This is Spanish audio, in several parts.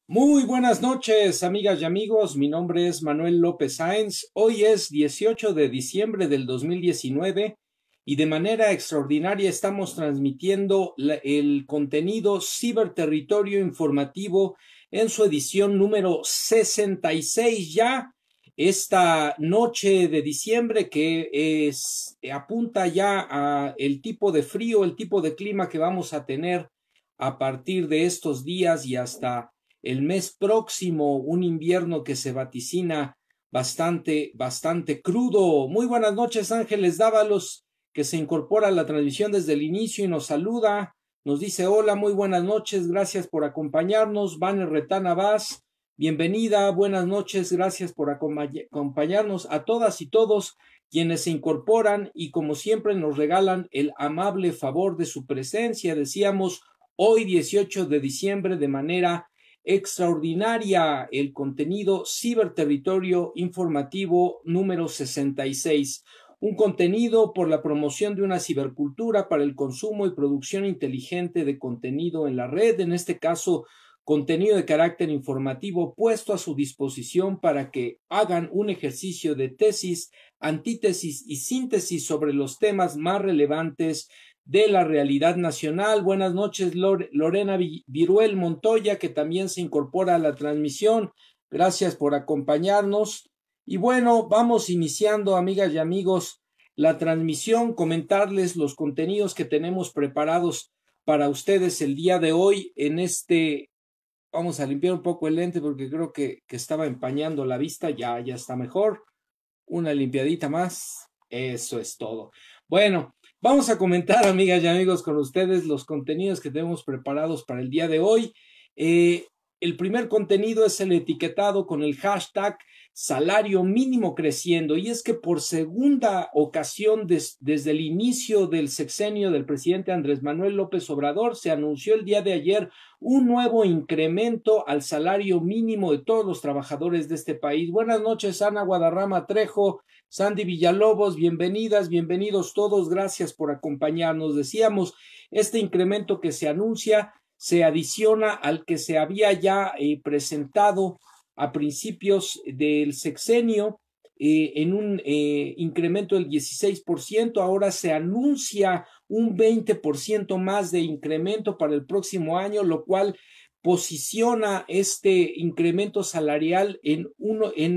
Muy buenas noches, amigas y amigos. Mi nombre es Manuel López Sáenz. Hoy es 18 de diciembre del 2019 y de manera extraordinaria estamos transmitiendo el contenido Ciberterritorio Informativo en su edición número 66 ya. Esta noche de diciembre apunta ya a el tipo de frío, el tipo de clima que vamos a tener a partir de estos días y hasta el mes próximo, un invierno que se vaticina bastante crudo. Muy buenas noches, Ángeles Dávalos, que se incorpora a la transmisión desde el inicio y nos saluda. Nos dice hola, muy buenas noches, gracias por acompañarnos. Vane Retana Vaz, bienvenida, buenas noches, gracias por acompañarnos a todas y todos quienes se incorporan y como siempre nos regalan el amable favor de su presencia. Decíamos hoy 18 de diciembre de manera extraordinaria el contenido Ciberterritorio Informativo número 66, un contenido por la promoción de una cibercultura para el consumo y producción inteligente de contenido en la red, en este caso contenido de carácter informativo puesto a su disposición para que hagan un ejercicio de tesis, antítesis y síntesis sobre los temas más relevantes de la realidad nacional. Buenas noches, Lorena Viruel Montoya, que también se incorpora a la transmisión. Gracias por acompañarnos. Y bueno, vamos iniciando, amigas y amigos, la transmisión, comentarles los contenidos que tenemos preparados para ustedes el día de hoy en este. Vamos a limpiar un poco el lente porque creo que estaba empañando la vista. Ya está mejor. Una limpiadita más. Eso es todo. Bueno, vamos a comentar, amigas y amigos, con ustedes los contenidos que tenemos preparados para el día de hoy. El primer contenido es el etiquetado con el hashtag salario mínimo creciendo, y es que por segunda ocasión desde el inicio del sexenio del presidente Andrés Manuel López Obrador se anunció el día de ayer un nuevo incremento al salario mínimo de todos los trabajadores de este país. Buenas noches, Ana Guadarrama Trejo, Sandy Villalobos, bienvenidas, bienvenidos todos, gracias por acompañarnos. Decíamos, este incremento que se anuncia se adiciona al que se había ya presentado a principios del sexenio en un incremento del 16%, ahora se anuncia un 20% más de incremento para el próximo año, lo cual posiciona este incremento salarial en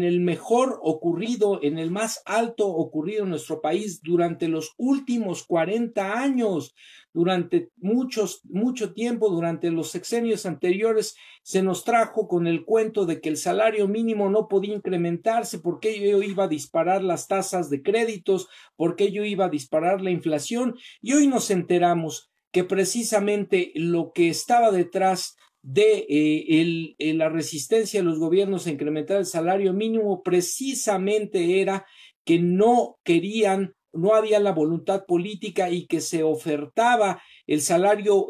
el mejor ocurrido, en el más alto ocurrido en nuestro país durante los últimos 40 años. Durante mucho tiempo, durante los sexenios anteriores, se nos trajo con el cuento de que el salario mínimo no podía incrementarse porque ello iba a disparar las tasas de créditos, porque ello iba a disparar la inflación, y hoy nos enteramos que precisamente lo que estaba detrás de la resistencia de los gobiernos a incrementar el salario mínimo precisamente era que no había la voluntad política y que se ofertaba el salario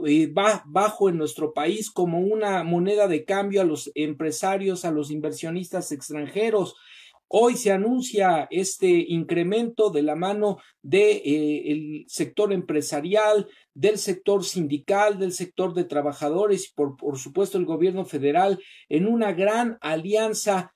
bajo en nuestro país como una moneda de cambio a los empresarios, a los inversionistas extranjeros. Hoy se anuncia este incremento de la mano del sector empresarial, del sector sindical, del sector de trabajadores y por supuesto el gobierno federal en una gran alianza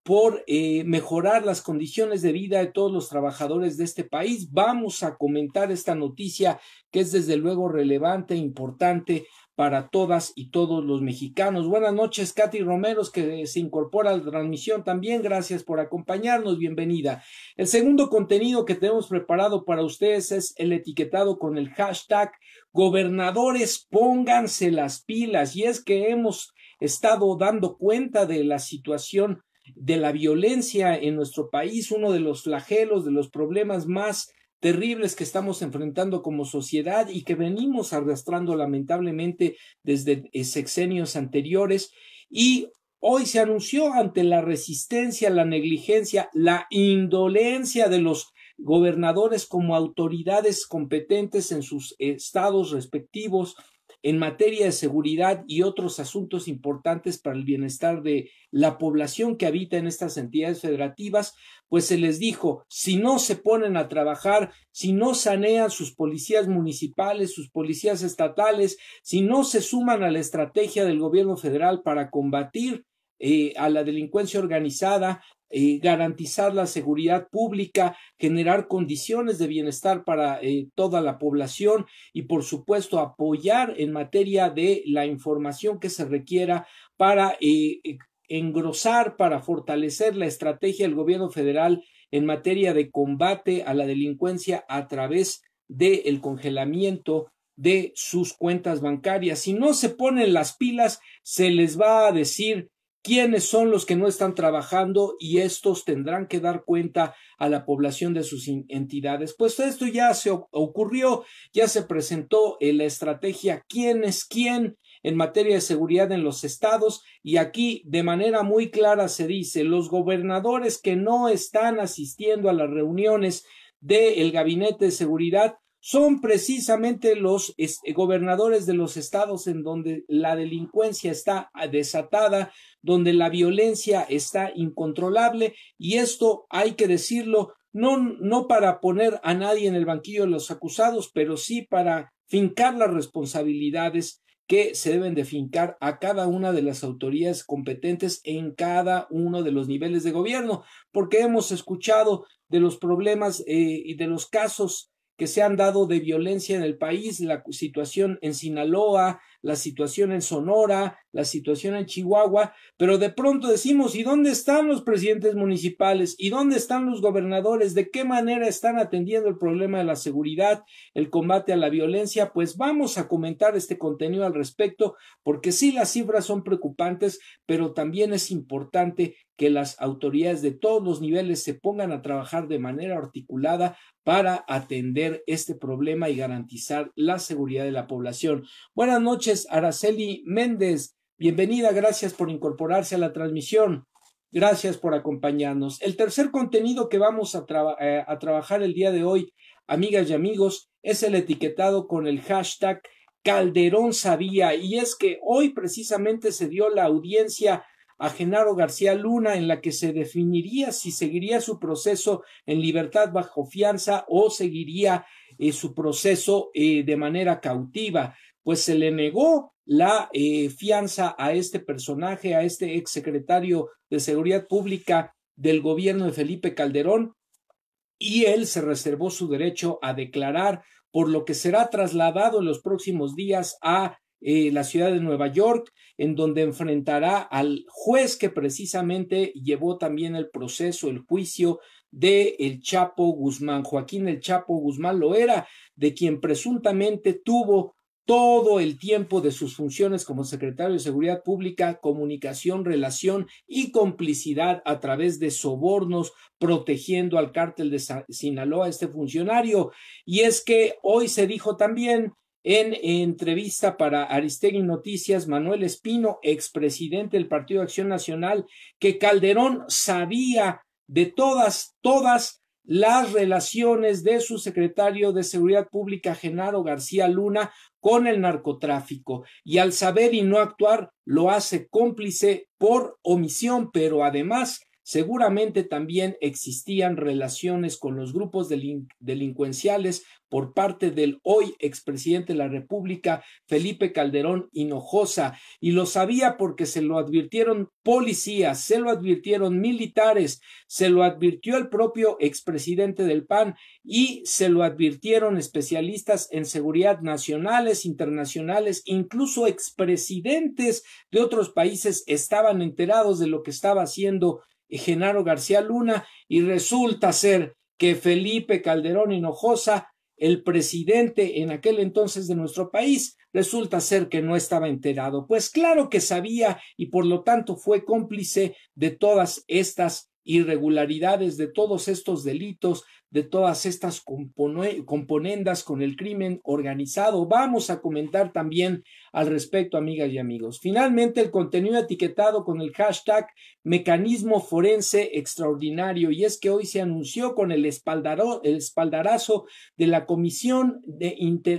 por mejorar las condiciones de vida de todos los trabajadores de este país. Vamos a comentar esta noticia que es desde luego relevante e importante para todas y todos los mexicanos. Buenas noches, Katy Romeros, que se incorpora a la transmisión también. Gracias por acompañarnos. Bienvenida. El segundo contenido que tenemos preparado para ustedes es el etiquetado con el hashtag gobernadores pónganse las pilas. Y es que hemos estado dando cuenta de la situación de la violencia en nuestro país, uno de los flagelos, de los problemas más terribles que estamos enfrentando como sociedad y que venimos arrastrando lamentablemente desde sexenios anteriores. Y hoy se anunció ante la resistencia, la negligencia, la indolencia de los gobernadores como autoridades competentes en sus estados respectivos, en materia de seguridad y otros asuntos importantes para el bienestar de la población que habita en estas entidades federativas, pues se les dijo, si no se ponen a trabajar, si no sanean sus policías municipales, sus policías estatales, si no se suman a la estrategia del gobierno federal para combatir a la delincuencia organizada, garantizar la seguridad pública, generar condiciones de bienestar para toda la población y, por supuesto, apoyar en materia de la información que se requiera para engrosar, para fortalecer la estrategia del gobierno federal en materia de combate a la delincuencia a través del congelamiento de sus cuentas bancarias. Si no se ponen las pilas, se les va a decir quiénes son los que no están trabajando y estos tendrán que dar cuenta a la población de sus entidades. Pues esto ya se ocurrió, ya se presentó la estrategia quién es quién en materia de seguridad en los estados y aquí de manera muy clara se dice los gobernadores que no están asistiendo a las reuniones del gabinete de seguridad son precisamente los gobernadores de los estados en donde la delincuencia está desatada, donde la violencia está incontrolable y esto hay que decirlo no para poner a nadie en el banquillo de los acusados, pero sí para fincar las responsabilidades que se deben de fincar a cada una de las autoridades competentes en cada uno de los niveles de gobierno, porque hemos escuchado de los problemas y de los casos que se han dado de violencia en el país, la situación en Sinaloa, la situación en Sonora, la situación en Chihuahua, pero de pronto decimos, ¿y dónde están los presidentes municipales? ¿Y dónde están los gobernadores? ¿De qué manera están atendiendo el problema de la seguridad, el combate a la violencia? Pues vamos a comentar este contenido al respecto, porque sí las cifras son preocupantes, pero también es importante que las autoridades de todos los niveles se pongan a trabajar de manera articulada para atender este problema y garantizar la seguridad de la población. Buenas noches, Araceli Méndez. Bienvenida, gracias por incorporarse a la transmisión. Gracias por acompañarnos. El tercer contenido que vamos a trabajar el día de hoy, amigas y amigos, es el etiquetado con el hashtag Calderón sabía. Y es que hoy precisamente se dio la audiencia a Genaro García Luna en la que se definiría si seguiría su proceso en libertad bajo fianza o seguiría su proceso de manera cautiva. Pues se le negó la fianza a este personaje, a este exsecretario de Seguridad Pública del gobierno de Felipe Calderón, y él se reservó su derecho a declarar, por lo que será trasladado en los próximos días a la ciudad de Nueva York, en donde enfrentará al juez que precisamente llevó también el proceso, el juicio de el Chapo Guzmán, Joaquín el Chapo Guzmán Loera, de quien presuntamente tuvo todo el tiempo de sus funciones como secretario de Seguridad Pública, comunicación, relación y complicidad a través de sobornos, protegiendo al cártel de Sinaloa, este funcionario. Y es que hoy se dijo también en entrevista para Aristegui Noticias, Manuel Espino, expresidente del Partido de Acción Nacional, que Calderón sabía de todas las relaciones de su secretario de Seguridad Pública, Genaro García Luna, con el narcotráfico, y al saber y no actuar lo hace cómplice por omisión, pero además seguramente también existían relaciones con los grupos delincuenciales por parte del hoy expresidente de la República, Felipe Calderón Hinojosa, y lo sabía porque se lo advirtieron policías, se lo advirtieron militares, se lo advirtió el propio expresidente del PAN y se lo advirtieron especialistas en seguridad nacionales, internacionales, incluso expresidentes de otros países estaban enterados de lo que estaba haciendo Genaro García Luna, y resulta ser que Felipe Calderón Hinojosa, el presidente en aquel entonces de nuestro país, resulta ser que no estaba enterado. Pues claro que sabía y por lo tanto fue cómplice de todas estas irregularidades, de todos estos delitos, de todas estas componendas con el crimen organizado. Vamos a comentar también al respecto, amigas y amigos. Finalmente, el contenido etiquetado con el hashtag Mecanismo Forense Extraordinario, y es que hoy se anunció con el espaldarazo de la Comisión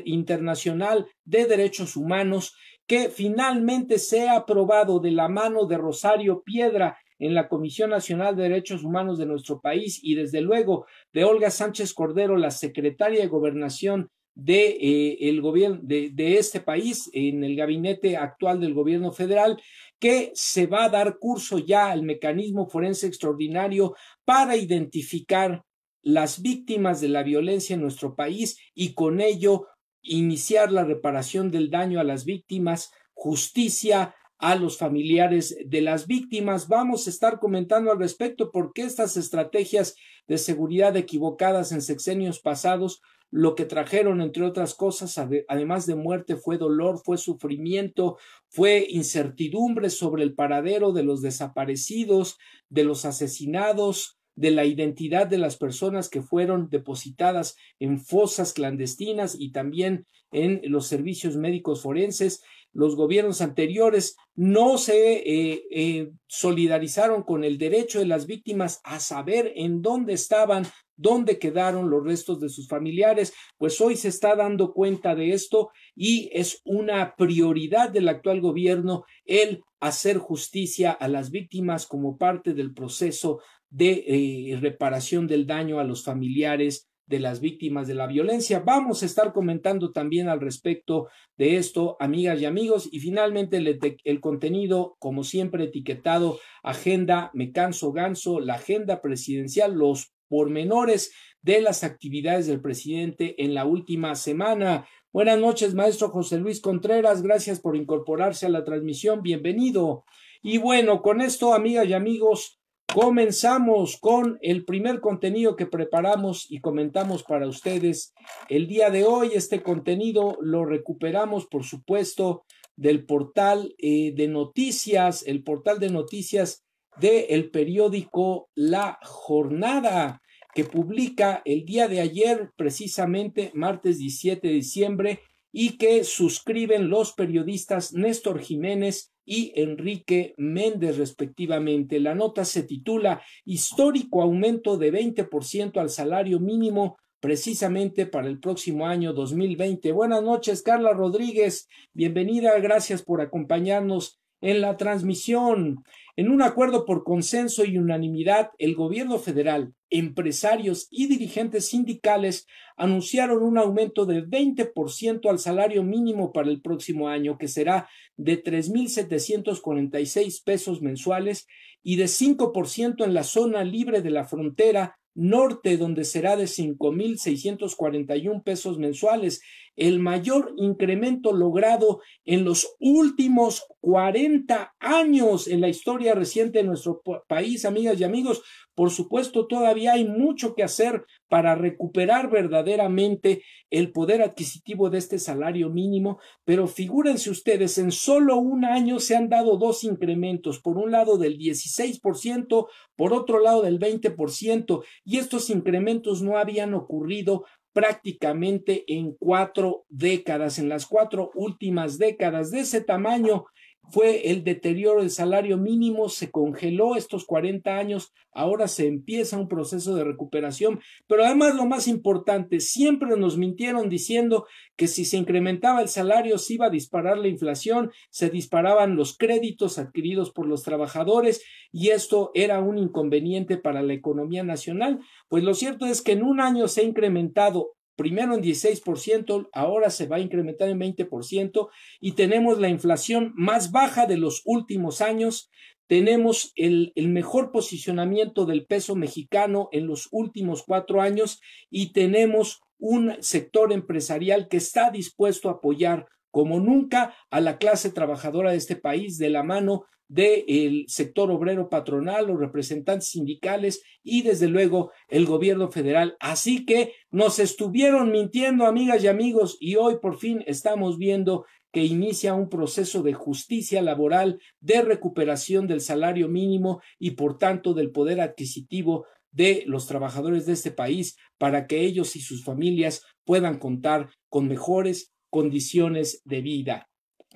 Internacional de Derechos Humanos que finalmente se ha aprobado de la mano de Rosario Piedra en la Comisión Nacional de Derechos Humanos de nuestro país y desde luego de Olga Sánchez Cordero, la secretaria de Gobernación el gobierno de este país en el gabinete actual del gobierno federal, que se va a dar curso ya al mecanismo forense extraordinario para identificar las víctimas de la violencia en nuestro país y con ello iniciar la reparación del daño a las víctimas, justicia a los familiares de las víctimas. Vamos a estar comentando al respecto porque estas estrategias de seguridad equivocadas en sexenios pasados lo que trajeron, entre otras cosas, además de muerte, fue dolor, fue sufrimiento, fue incertidumbre sobre el paradero de los desaparecidos, de los asesinados, de la identidad de las personas que fueron depositadas en fosas clandestinas y también en los servicios médicos forenses. Los gobiernos anteriores no se solidarizaron con el derecho de las víctimas a saber en dónde estaban, dónde quedaron los restos de sus familiares. Pues hoy se está dando cuenta de esto y es una prioridad del actual gobierno el hacer justicia a las víctimas como parte del proceso de reparación del daño a los familiares de las víctimas de la violencia. Vamos a estar comentando también al respecto de esto, amigas y amigos, y finalmente el contenido, como siempre, etiquetado Agenda Me Canso Ganso, la agenda presidencial, los pormenores de las actividades del presidente en la última semana. Buenas noches, maestro José Luis Contreras, gracias por incorporarse a la transmisión, bienvenido. Y bueno, con esto, amigas y amigos, comenzamos con el primer contenido que preparamos y comentamos para ustedes el día de hoy. Este contenido lo recuperamos, por supuesto, del portal de noticias, el portal de noticias del periódico La Jornada, que publica el día de ayer, precisamente martes 17 de diciembre, y que suscriben los periodistas Néstor Jiménez y Enrique Méndez, respectivamente. La nota se titula Histórico aumento de 20% al salario mínimo, precisamente para el próximo año 2020. Buenas noches, Carla Rodríguez, bienvenida, gracias por acompañarnos en la transmisión. En un acuerdo por consenso y unanimidad, el gobierno federal, empresarios y dirigentes sindicales anunciaron un aumento de 20% al salario mínimo para el próximo año, que será de 3,746 pesos mensuales, y de 5% en la zona libre de la frontera norte, donde será de 5,641 pesos mensuales, el mayor incremento logrado en los últimos 40 años en la historia reciente de nuestro país, amigas y amigos. Por supuesto, todavía hay mucho que hacer para recuperar verdaderamente el poder adquisitivo de este salario mínimo, pero figúrense ustedes, en solo un año se han dado dos incrementos, por un lado del 16%, por otro lado del 20%, y estos incrementos no habían ocurrido prácticamente en 4 décadas, en las 4 últimas décadas. De ese tamaño fue el deterioro del salario mínimo, se congeló estos 40 años, ahora se empieza un proceso de recuperación, pero además lo más importante, siempre nos mintieron diciendo que si se incrementaba el salario se iba a disparar la inflación, se disparaban los créditos adquiridos por los trabajadores y esto era un inconveniente para la economía nacional. Pues lo cierto es que en un año se ha incrementado primero en 16%, ahora se va a incrementar en 20% y tenemos la inflación más baja de los últimos años, tenemos el mejor posicionamiento del peso mexicano en los últimos 4 años y tenemos un sector empresarial que está dispuesto a apoyar como nunca a la clase trabajadora de este país de la mano del sector obrero patronal, los representantes sindicales y desde luego el gobierno federal. Así que nos estuvieron mintiendo, amigas y amigos, y hoy por fin estamos viendo que inicia un proceso de justicia laboral, de recuperación del salario mínimo y por tanto del poder adquisitivo de los trabajadores de este país para que ellos y sus familias puedan contar con mejores condiciones de vida.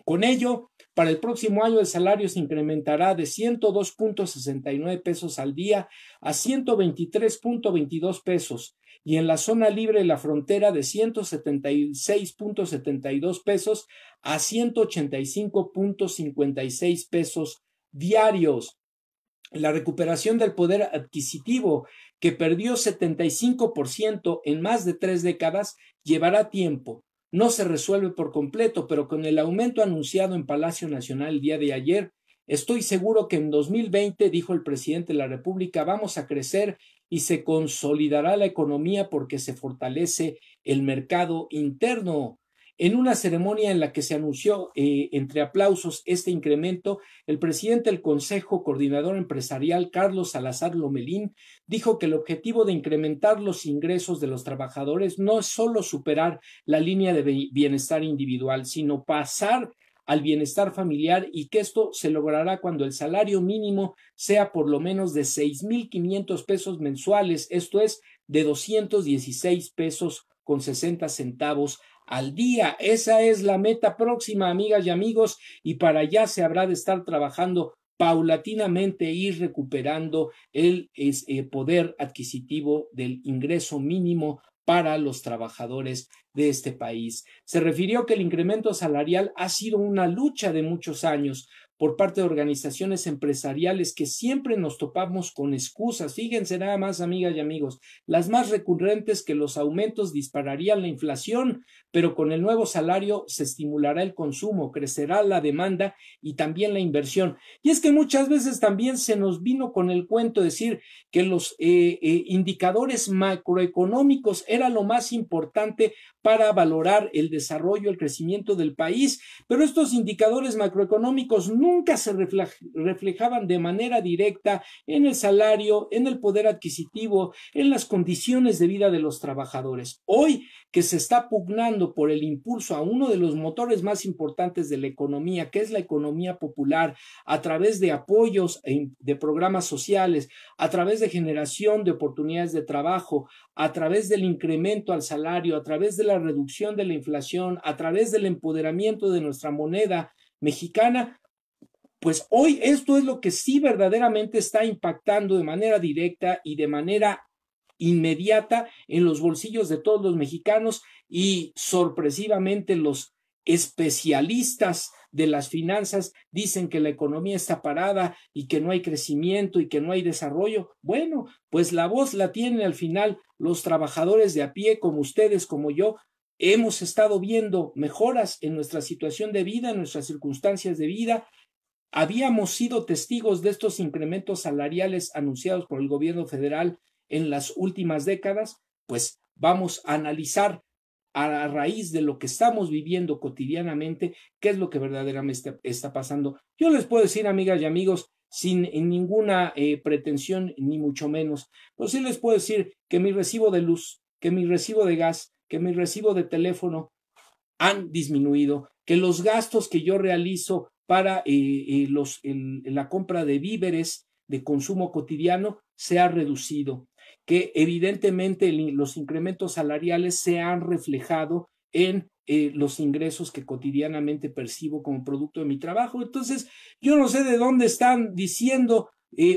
Con ello, para el próximo año el salario se incrementará de 102.69 pesos al día a 123.22 pesos y en la zona libre de la frontera de 176.72 pesos a 185.56 pesos diarios. La recuperación del poder adquisitivo, que perdió 75% en más de 3 décadas, llevará tiempo. No se resuelve por completo, pero con el aumento anunciado en Palacio Nacional el día de ayer, estoy seguro que en 2020, dijo el presidente de la República, vamos a crecer y se consolidará la economía porque se fortalece el mercado interno. En una ceremonia en la que se anunció entre aplausos este incremento, el presidente del Consejo Coordinador Empresarial, Carlos Salazar Lomelín, dijo que el objetivo de incrementar los ingresos de los trabajadores no es solo superar la línea de bienestar individual, sino pasar al bienestar familiar y que esto se logrará cuando el salario mínimo sea por lo menos de 6,500 pesos mensuales, esto es, de 216 pesos con 60 centavos al día. Esa es la meta próxima, amigas y amigos, y para allá se habrá de estar trabajando paulatinamente y recuperando el poder adquisitivo del ingreso mínimo para los trabajadores de este país. Se refirió que el incremento salarial ha sido una lucha de muchos años por parte de organizaciones empresariales que siempre nos topamos con excusas. Fíjense nada más, amigas y amigos, las más recurrentes que los aumentos dispararían la inflación, pero con el nuevo salario se estimulará el consumo, crecerá la demanda y también la inversión. Y es que muchas veces también se nos vino con el cuento decir que los indicadores macroeconómicos era lo más importante para valorar el desarrollo, el crecimiento del país, pero estos indicadores macroeconómicos nunca se reflejaban de manera directa en el salario, en el poder adquisitivo, en las condiciones de vida de los trabajadores. Hoy que se está pugnando por el impulso a uno de los motores más importantes de la economía, que es la economía popular, a través de apoyos de programas sociales, a través de generación de oportunidades de trabajo, a través del incremento al salario, a través de la reducción de la inflación, a través del empoderamiento de nuestra moneda mexicana, pues hoy esto es lo que sí verdaderamente está impactando de manera directa y de manera inmediata en los bolsillos de todos los mexicanos y sorpresivamente los especialistas de las finanzas dicen que la economía está parada y que no hay crecimiento y que no hay desarrollo. Bueno, pues la voz la tienen al final los trabajadores de a pie como ustedes, como yo. Hemos estado viendo mejoras en nuestra situación de vida, en nuestras circunstancias de vida. Habíamos sido testigos de estos incrementos salariales anunciados por el gobierno federal en las últimas décadas, pues vamos a analizar a raíz de lo que estamos viviendo cotidianamente, qué es lo que verdaderamente está pasando. Yo les puedo decir, amigas y amigos, sin ninguna pretensión, ni mucho menos, pero sí les puedo decir que mi recibo de luz, que mi recibo de gas, que mi recibo de teléfono han disminuido, que los gastos que yo realizo para la compra de víveres de consumo cotidiano se ha reducido, que evidentemente los incrementos salariales se han reflejado en los ingresos que cotidianamente percibo como producto de mi trabajo. Entonces, yo no sé de dónde están diciendo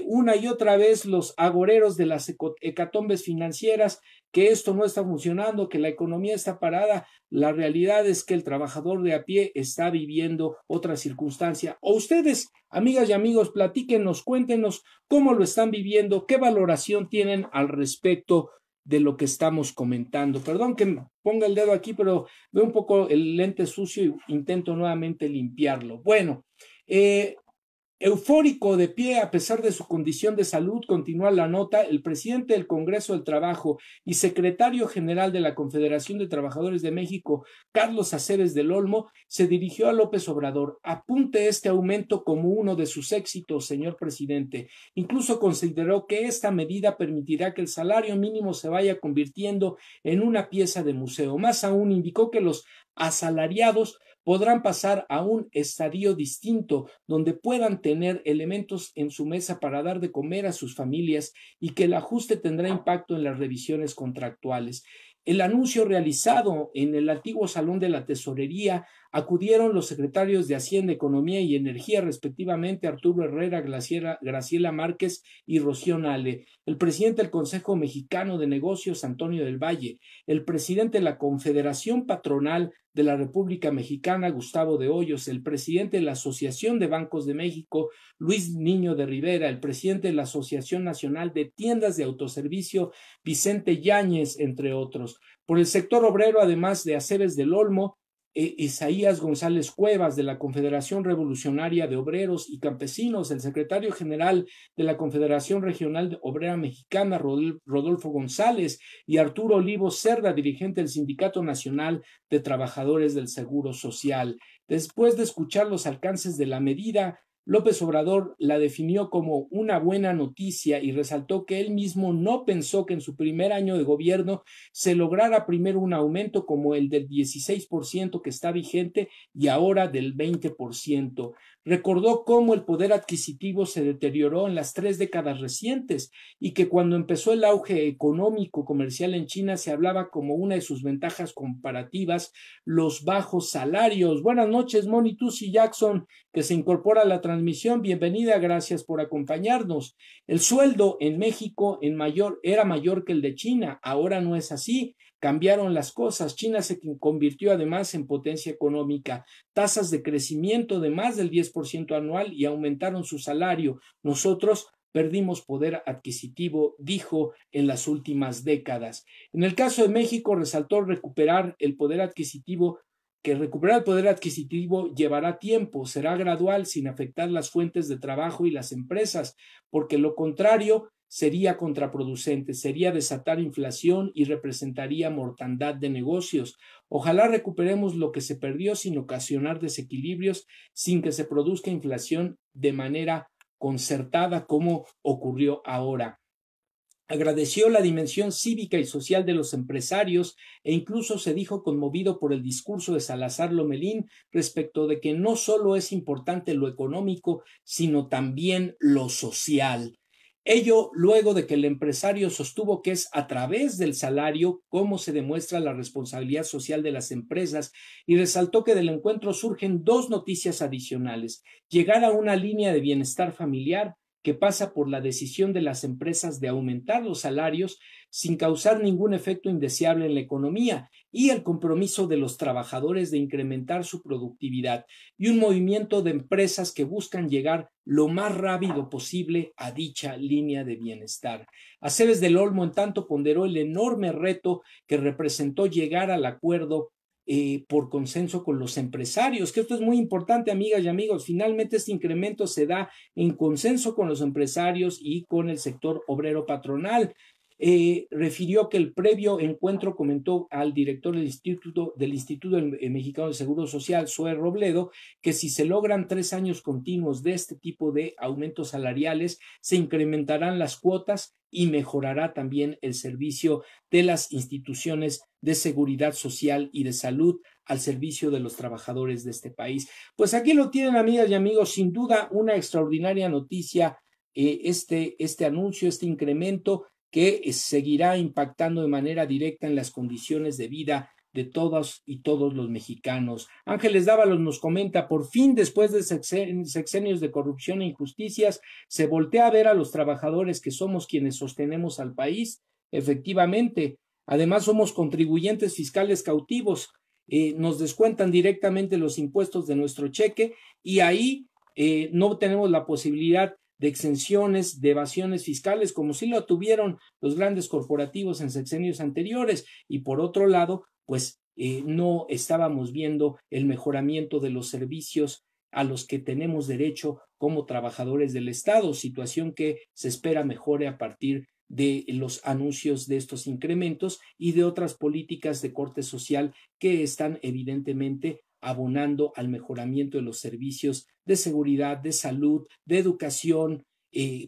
una y otra vez los agoreros de las hecatombes financieras que esto no está funcionando, que la economía está parada. La realidad es que el trabajador de a pie está viviendo otra circunstancia. O ustedes, amigas y amigos, platíquenos, cuéntenos cómo lo están viviendo, qué valoración tienen al respecto de lo que estamos comentando. Perdón que me ponga el dedo aquí, pero veo un poco el lente sucio y intento nuevamente limpiarlo. Bueno, Eufórico de pie a pesar de su condición de salud, continúa la nota, el presidente del Congreso del Trabajo y secretario general de la Confederación de Trabajadores de México, Carlos Acebes del Olmo, se dirigió a López Obrador. Apunte este aumento como uno de sus éxitos, señor presidente. Incluso consideró que esta medida permitirá que el salario mínimo se vaya convirtiendo en una pieza de museo. Más aún, indicó que los asalariados podrán pasar a un estadio distinto donde puedan tener elementos en su mesa para dar de comer a sus familias y que el ajuste tendrá impacto en las revisiones contractuales. El anuncio realizado en el antiguo Salón de la Tesorería acudieron los secretarios de Hacienda, Economía y Energía, respectivamente, Arturo Herrera, Graciela Márquez y Rocío Nale, el presidente del Consejo Mexicano de Negocios, Antonio del Valle, el presidente de la Confederación Patronal de la República Mexicana, Gustavo de Hoyos, el presidente de la Asociación de Bancos de México, Luis Niño de Rivera, el presidente de la Asociación Nacional de Tiendas de Autoservicio, Vicente Yáñez, entre otros. Por el sector obrero, además de Acebes del Olmo, Isaías González Cuevas, de la Confederación Revolucionaria de Obreros y Campesinos, el secretario general de la Confederación Regional Obrera Mexicana, Rodolfo González, y Arturo Olivo Cerda, dirigente del Sindicato Nacional de Trabajadores del Seguro Social. Después de escuchar los alcances de la medida, López Obrador la definió como una buena noticia y resaltó que él mismo no pensó que en su primer año de gobierno se lograra primero un aumento como el del 16% que está vigente y ahora del 20%. Recordó cómo el poder adquisitivo se deterioró en las 3 décadas recientes y que cuando empezó el auge económico comercial en China se hablaba como una de sus ventajas comparativas los bajos salarios. Buenas noches, Moni Tusi Jackson, que se incorpora a la transmisión. Bienvenida, gracias por acompañarnos. El sueldo en México era mayor que el de China, ahora no es así. Cambiaron las cosas. China se convirtió además en potencia económica, tasas de crecimiento de más del 10% anual y aumentaron su salario. Nosotros perdimos poder adquisitivo, dijo, en las últimas décadas. En el caso de México, resaltó recuperar el poder adquisitivo llevará tiempo, será gradual sin afectar las fuentes de trabajo y las empresas, porque lo contrario sería contraproducente, sería desatar inflación y representaría mortandad de negocios. Ojalá recuperemos lo que se perdió sin ocasionar desequilibrios, sin que se produzca inflación de manera concertada como ocurrió ahora. Agradeció la dimensión cívica y social de los empresarios e incluso se dijo conmovido por el discurso de Salazar Lomelín respecto de que no solo es importante lo económico, sino también lo social. Ello luego de que el empresario sostuvo que es a través del salario cómo se demuestra la responsabilidad social de las empresas y resaltó que del encuentro surgen 2 noticias adicionales: llegar a una línea de bienestar familiar que pasa por la decisión de las empresas de aumentar los salarios sin causar ningún efecto indeseable en la economía, y el compromiso de los trabajadores de incrementar su productividad, y un movimiento de empresas que buscan llegar lo más rápido posible a dicha línea de bienestar. Acebes del Olmo, en tanto, ponderó el enorme reto que representó llegar al acuerdo por consenso con los empresarios, que esto es muy importante, amigas y amigos. Finalmente este incremento se da en consenso con los empresarios y con el sector obrero patronal. Refirió que el previo encuentro comentó al director del Instituto Mexicano de Seguro Social, Zoe Robledo, que si se logran 3 años continuos de este tipo de aumentos salariales, se incrementarán las cuotas y mejorará también el servicio de las instituciones de seguridad social y de salud al servicio de los trabajadores de este país. Pues aquí lo tienen, amigas y amigos, sin duda una extraordinaria noticia, este anuncio, este incremento que seguirá impactando de manera directa en las condiciones de vida de todas y todos los mexicanos. Ángeles Dávalos nos comenta: por fin, después de sexenios de corrupción e injusticias, se voltea a ver a los trabajadores, que somos quienes sostenemos al país. Efectivamente, además somos contribuyentes fiscales cautivos, nos descuentan directamente los impuestos de nuestro cheque y ahí no tenemos la posibilidad de exenciones, de evasiones fiscales, como sí lo tuvieron los grandes corporativos en sexenios anteriores. Y por otro lado, pues no estábamos viendo el mejoramiento de los servicios a los que tenemos derecho como trabajadores del Estado, situación que se espera mejore a partir de los anuncios de estos incrementos y de otras políticas de corte social que están evidentemente abonando al mejoramiento de los servicios de seguridad, de salud, de educación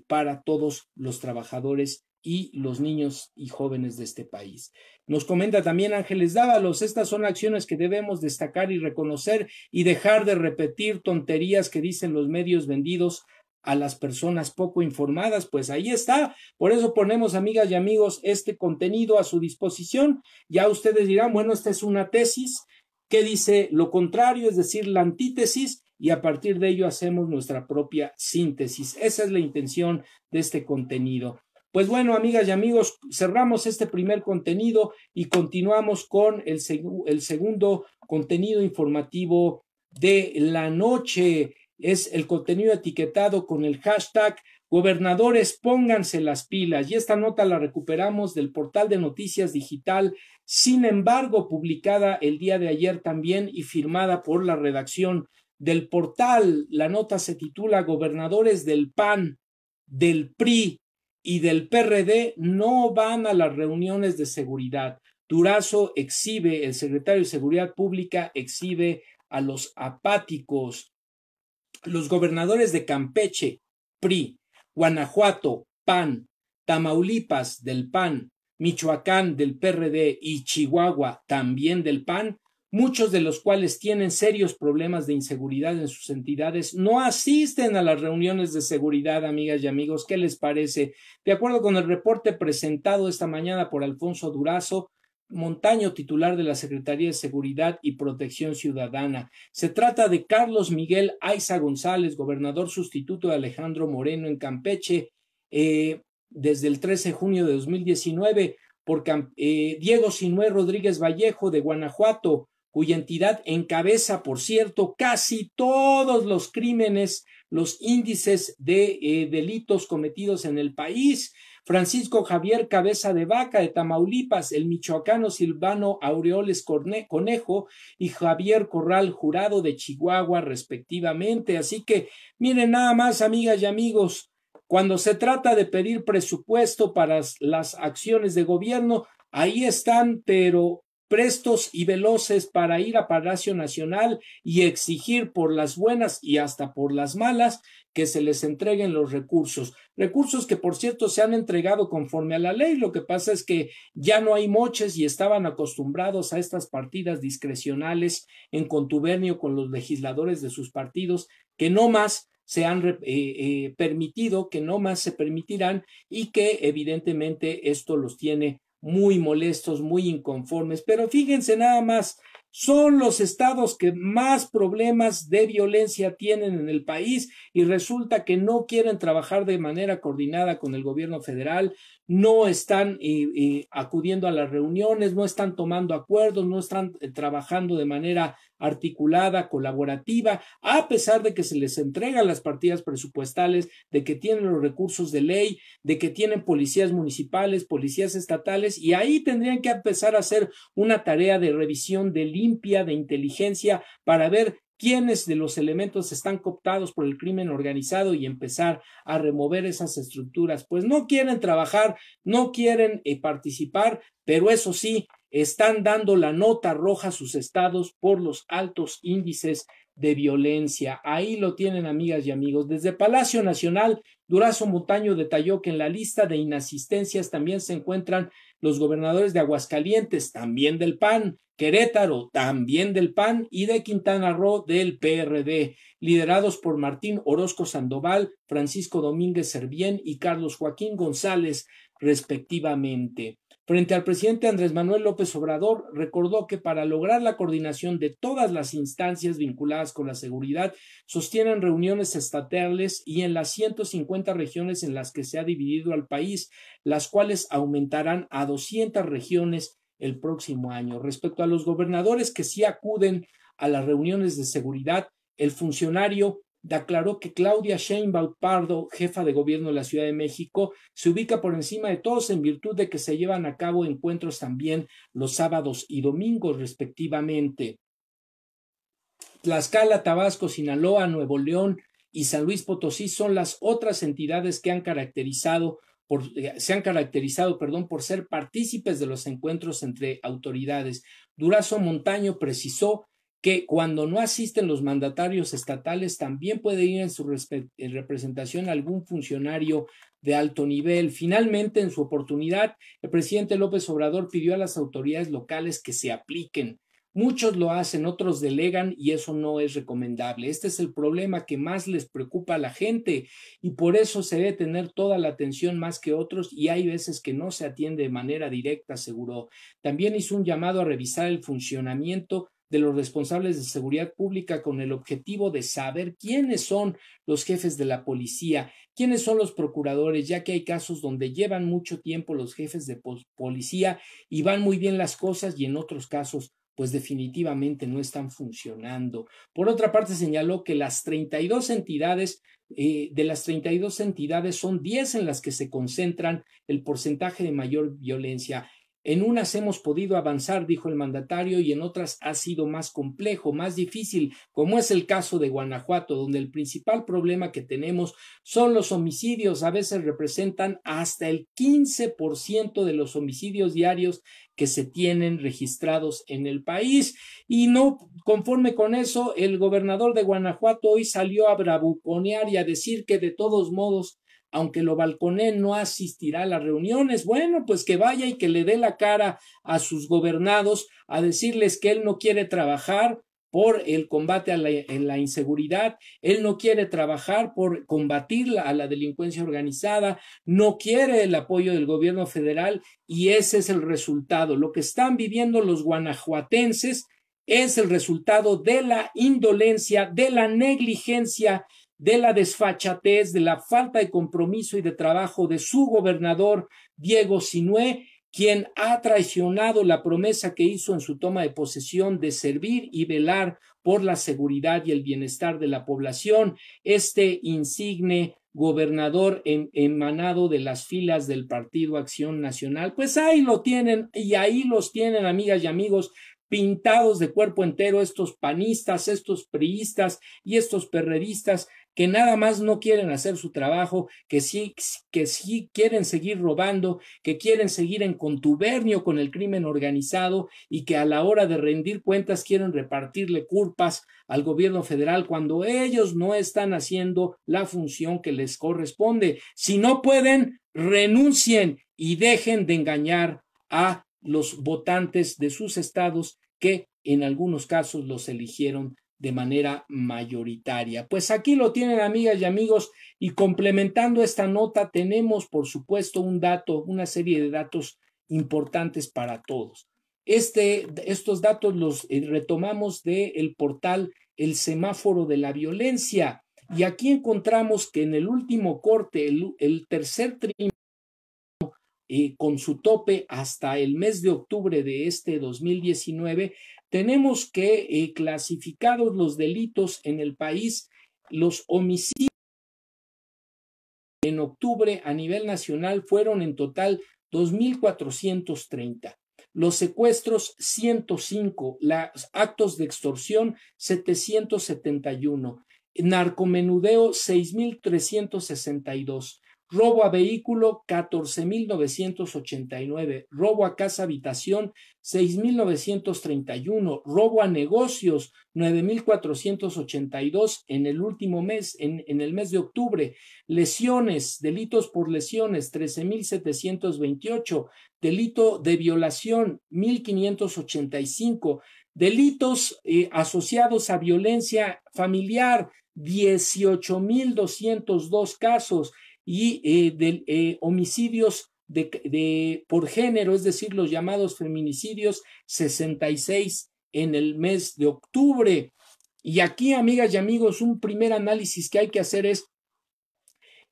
para todos los trabajadores y los niños y jóvenes de este país. Nos comenta también Ángeles Dávalos, estas son acciones que debemos destacar y reconocer y dejar de repetir tonterías que dicen los medios vendidos a las personas poco informadas. Pues ahí está, por eso ponemos, amigas y amigos, este contenido a su disposición. Ya ustedes dirán, bueno, esta es una tesis que dice lo contrario, es decir, la antítesis, y a partir de ello hacemos nuestra propia síntesis. Esa es la intención de este contenido. Pues bueno, amigas y amigos, cerramos este primer contenido y continuamos con el segundo contenido informativo de la noche. Es el contenido etiquetado con el hashtag Gobernadores, pónganse las pilas. Y esta nota la recuperamos del portal de noticias digital, Sin Embargo, publicada el día de ayer también y firmada por la redacción del portal. La nota se titula Gobernadores del PAN, del PRI y del PRD no van a las reuniones de seguridad. Durazo exhibe, el secretario de Seguridad Pública exhibe a los apáticos. Los gobernadores de Campeche, PRI, Guanajuato, PAN, Tamaulipas, del PAN, Michoacán, del PRD y Chihuahua, también del PAN, muchos de los cuales tienen serios problemas de inseguridad en sus entidades, no asisten a las reuniones de seguridad, amigas y amigos. ¿Qué les parece? De acuerdo con el reporte presentado esta mañana por Alfonso Durazo Montaño, titular de la Secretaría de Seguridad y Protección Ciudadana. Se trata de Carlos Miguel Aiza González, gobernador sustituto de Alejandro Moreno en Campeche, desde el 13 de junio de 2019, por Diego Sinué Rodríguez Vallejo de Guanajuato, cuya entidad encabeza, por cierto, casi todos los crímenes, los índices de delitos cometidos en el país. Francisco Javier Cabeza de Vaca de Tamaulipas, el michoacano Silvano Aureoles Conejo y Javier Corral Jurado de Chihuahua, respectivamente. Así que miren nada más, amigas y amigos, cuando se trata de pedir presupuesto para las acciones de gobierno, ahí están, pero prestos y veloces para ir a Palacio Nacional y exigir por las buenas y hasta por las malas que se les entreguen los recursos que por cierto se han entregado conforme a la ley. Lo que pasa es que ya no hay moches y estaban acostumbrados a estas partidas discrecionales en contubernio con los legisladores de sus partidos que no más se han permitido, que no más se permitirán y que evidentemente esto los tiene muy molestos, muy inconformes. Pero fíjense nada más, son los estados que más problemas de violencia tienen en el país y resulta que no quieren trabajar de manera coordinada con el gobierno federal, no están acudiendo a las reuniones, no están tomando acuerdos, no están trabajando de manera articulada, colaborativa, a pesar de que se les entregan las partidas presupuestales, de que tienen los recursos de ley, de que tienen policías municipales, policías estatales, y ahí tendrían que empezar a hacer una tarea de revisión, de limpia, de inteligencia, para ver quiénes de los elementos están cooptados por el crimen organizado y empezar a remover esas estructuras. Pues no quieren trabajar, no quieren participar, pero eso sí, están dando la nota roja a sus estados por los altos índices de violencia. Ahí lo tienen, amigas y amigos. Desde Palacio Nacional, Durazo Montaño detalló que en la lista de inasistencias también se encuentran los gobernadores de Aguascalientes, también del PAN, Querétaro, también del PAN, y de Quintana Roo, del PRD, liderados por Martín Orozco Sandoval, Francisco Domínguez Servién y Carlos Joaquín González, respectivamente. Frente al presidente Andrés Manuel López Obrador, recordó que para lograr la coordinación de todas las instancias vinculadas con la seguridad, sostienen reuniones estatales y en las 150 regiones en las que se ha dividido al país, las cuales aumentarán a 200 regiones el próximo año. Respecto a los gobernadores que sí acuden a las reuniones de seguridad, el funcionario declaró que Claudia Sheinbaum Pardo, jefa de gobierno de la Ciudad de México, se ubica por encima de todos en virtud de que se llevan a cabo encuentros también los sábados y domingos, respectivamente. Tlaxcala, Tabasco, Sinaloa, Nuevo León y San Luis Potosí son las otras entidades que se han caracterizado, por ser partícipes de los encuentros entre autoridades. Durazo Montaño precisó que cuando no asisten los mandatarios estatales también puede ir en representación algún funcionario de alto nivel. Finalmente, en su oportunidad, el presidente López Obrador pidió a las autoridades locales que se apliquen. Muchos lo hacen, otros delegan y eso no es recomendable. Este es el problema que más les preocupa a la gente y por eso se debe tener toda la atención más que otros y hay veces que no se atiende de manera directa, aseguró. También hizo un llamado a revisar el funcionamiento de los responsables de seguridad pública con el objetivo de saber quiénes son los jefes de la policía, quiénes son los procuradores, ya que hay casos donde llevan mucho tiempo los jefes de policía y van muy bien las cosas y en otros casos pues definitivamente no están funcionando. Por otra parte, señaló que las 32 entidades, de las 32 entidades son 10 en las que se concentran el porcentaje de mayor violencia. En unas hemos podido avanzar, dijo el mandatario, y en otras ha sido más complejo, más difícil, como es el caso de Guanajuato, donde el principal problema que tenemos son los homicidios. A veces representan hasta el 15% de los homicidios diarios que se tienen registrados en el país. Y no conforme con eso, el gobernador de Guanajuato hoy salió a bravuconear y a decir que de todos modos, aunque lo balconeen, no asistirá a las reuniones. Bueno, pues que vaya y que le dé la cara a sus gobernados a decirles que él no quiere trabajar por el combate a la inseguridad, él no quiere trabajar por combatir a la delincuencia organizada, no quiere el apoyo del gobierno federal y ese es el resultado. Lo que están viviendo los guanajuatenses es el resultado de la indolencia, de la negligencia, de la desfachatez, de la falta de compromiso y de trabajo de su gobernador Diego Sinue, quien ha traicionado la promesa que hizo en su toma de posesión de servir y velar por la seguridad y el bienestar de la población. Este insigne gobernador emanado de las filas del Partido Acción Nacional, pues ahí lo tienen y ahí los tienen, amigas y amigos, pintados de cuerpo entero estos panistas, estos priistas y estos perredistas que nada más no quieren hacer su trabajo, que sí quieren seguir robando, que quieren seguir en contubernio con el crimen organizado y que a la hora de rendir cuentas quieren repartirle culpas al gobierno federal cuando ellos no están haciendo la función que les corresponde. Si no pueden, renuncien y dejen de engañar a los votantes de sus estados que en algunos casos los eligieron de manera mayoritaria. Pues aquí lo tienen, amigas y amigos, y complementando esta nota tenemos, por supuesto, una serie de datos importantes para todos. Estos datos los retomamos del portal El Semáforo de la Violencia, y aquí encontramos que en el último corte, el tercer trimestre, con su tope hasta el mes de octubre de este 2019, tenemos que clasificados los delitos en el país, los homicidios en octubre a nivel nacional fueron en total 2,430. Los secuestros 105, los actos de extorsión 771, narcomenudeo 6,362. Robo a vehículo 14,989, robo a casa habitación 6,931, robo a negocios 9,482 en el último mes, en el mes de octubre, lesiones, delitos por lesiones 13,728, delito de violación 1,585, delitos asociados a violencia familiar 18,202 casos, y homicidios por género, es decir, los llamados feminicidios, 66 en el mes de octubre. Y aquí, amigas y amigos, un primer análisis que hay que hacer es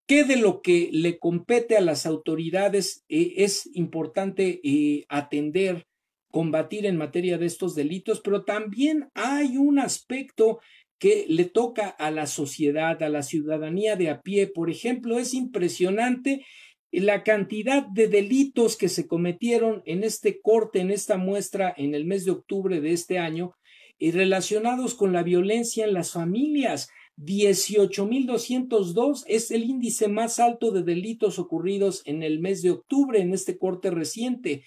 qué de lo que le compete a las autoridades es importante atender, combatir en materia de estos delitos, pero también hay un aspecto que le toca a la sociedad, a la ciudadanía de a pie. Por ejemplo, es impresionante la cantidad de delitos que se cometieron en este corte, en esta muestra, en el mes de octubre de este año, y relacionados con la violencia en las familias. 18,202 es el índice más alto de delitos ocurridos en el mes de octubre, en este corte reciente.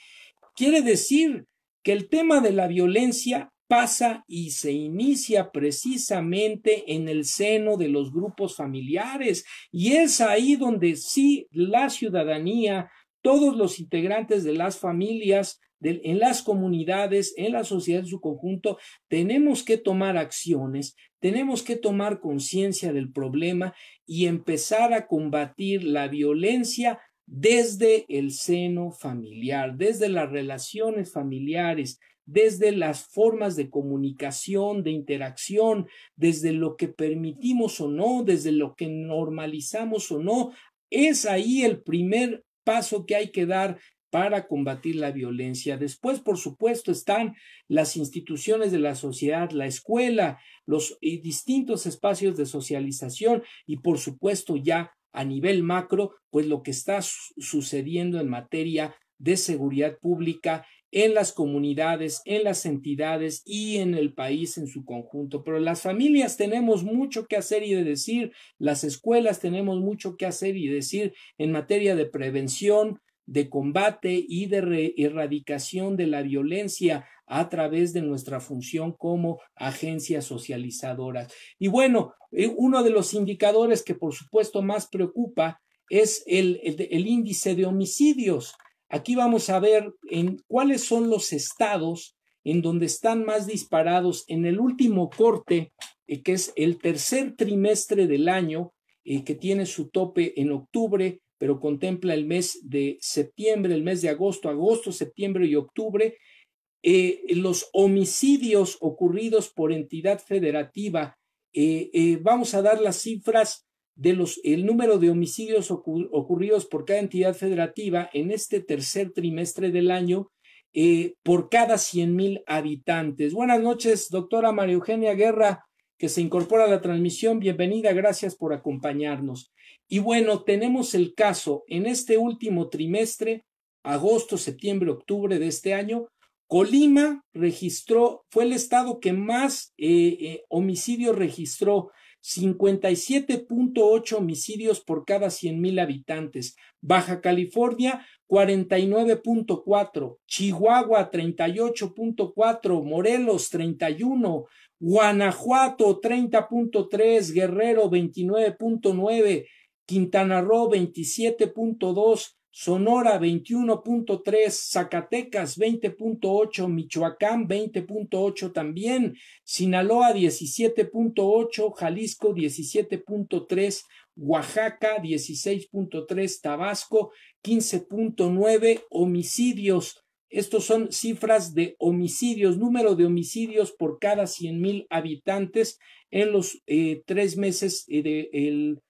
Quiere decir que el tema de la violencia pasa y se inicia precisamente en el seno de los grupos familiares, y es ahí donde sí la ciudadanía, todos los integrantes de las familias, en las comunidades, en la sociedad en su conjunto, tenemos que tomar acciones, tenemos que tomar conciencia del problema y empezar a combatir la violencia desde el seno familiar, desde las relaciones familiares, desde las formas de comunicación, de interacción, desde lo que permitimos o no, desde lo que normalizamos o no. Es ahí el primer paso que hay que dar para combatir la violencia. Después, por supuesto, están las instituciones de la sociedad, la escuela, los distintos espacios de socialización y, por supuesto, ya a nivel macro, pues lo que está sucediendo en materia de seguridad pública en las comunidades, en las entidades y en el país en su conjunto. Pero las familias tenemos mucho que hacer y de decir, las escuelas tenemos mucho que hacer y decir en materia de prevención, de combate y de erradicación de la violencia a través de nuestra función como agencias socializadoras. Y bueno, uno de los indicadores que por supuesto más preocupa es el índice de homicidios. Aquí vamos a ver en cuáles son los estados en donde están más disparados en el último corte, que es el tercer trimestre del año, que tiene su tope en octubre, pero contempla el mes de septiembre, el mes de agosto, septiembre y octubre. Los homicidios ocurridos por entidad federativa, vamos a dar las cifras de el número de homicidios ocurridos por cada entidad federativa en este tercer trimestre del año, por cada 100,000 habitantes. Buenas noches, doctora María Eugenia Guerra, que se incorpora a la transmisión. Bienvenida, gracias por acompañarnos. Y bueno, tenemos el caso en este último trimestre, agosto, septiembre, octubre de este año. Colima fue el estado que más homicidios registró, 57.8 homicidios por cada 100,000 habitantes. Baja California, 49.4, Chihuahua, 38.4, Morelos, 31, Guanajuato, 30.3, Guerrero, 29.9, Quintana Roo, 27.2, Sonora 21.3, Zacatecas 20.8, Michoacán 20.8 también, Sinaloa 17.8, Jalisco 17.3, Oaxaca 16.3, Tabasco 15.9 homicidios. Estos son cifras de homicidios, número de homicidios por cada 100,000 habitantes en los 3 meses del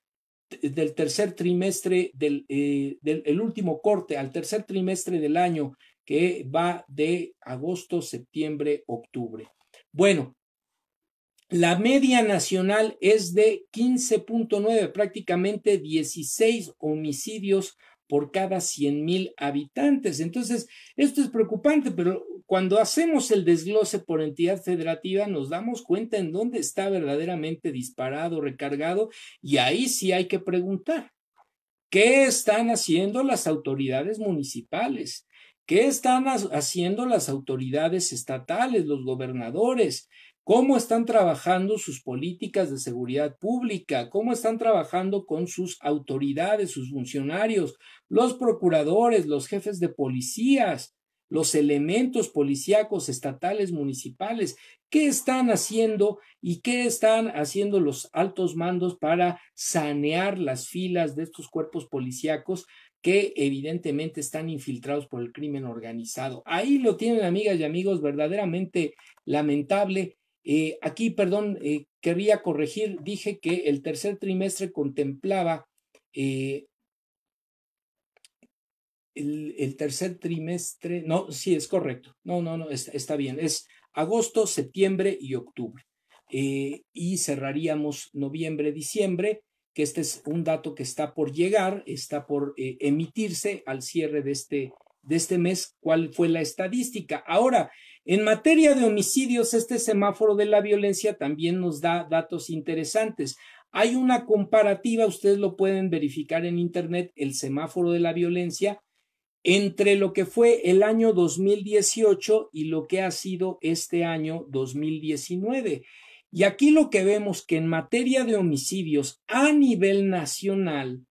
tercer trimestre del último corte al tercer trimestre del año, que va de agosto, septiembre, octubre. Bueno, la media nacional es de 15.9, prácticamente 16 homicidios por cada 100,000 habitantes. Entonces, esto es preocupante, pero cuando hacemos el desglose por entidad federativa nos damos cuenta en dónde está verdaderamente disparado, recargado, y ahí sí hay que preguntar, ¿qué están haciendo las autoridades municipales? ¿Qué están haciendo las autoridades estatales, los gobernadores? ¿Cómo están trabajando sus políticas de seguridad pública? ¿Cómo están trabajando con sus autoridades, sus funcionarios, los procuradores, los jefes de policías, los elementos policíacos estatales, municipales? ¿Qué están haciendo y qué están haciendo los altos mandos para sanear las filas de estos cuerpos policíacos que evidentemente están infiltrados por el crimen organizado? Ahí lo tienen, amigas y amigos, verdaderamente lamentable. Aquí, perdón, quería corregir, dije que el tercer trimestre contemplaba el tercer trimestre, no, sí, es correcto, no, está bien, es agosto, septiembre y octubre. Y cerraríamos noviembre, diciembre, que este es un dato que está por llegar, está por emitirse al cierre de este mes, cuál fue la estadística. Ahora, En materia de homicidios, este semáforo de la violencia también nos da datos interesantes. Hay una comparativa, ustedes lo pueden verificar en internet, el semáforo de la violencia, entre lo que fue el año 2018 y lo que ha sido este año 2019. Y aquí lo que vemos que en materia de homicidios a nivel nacional,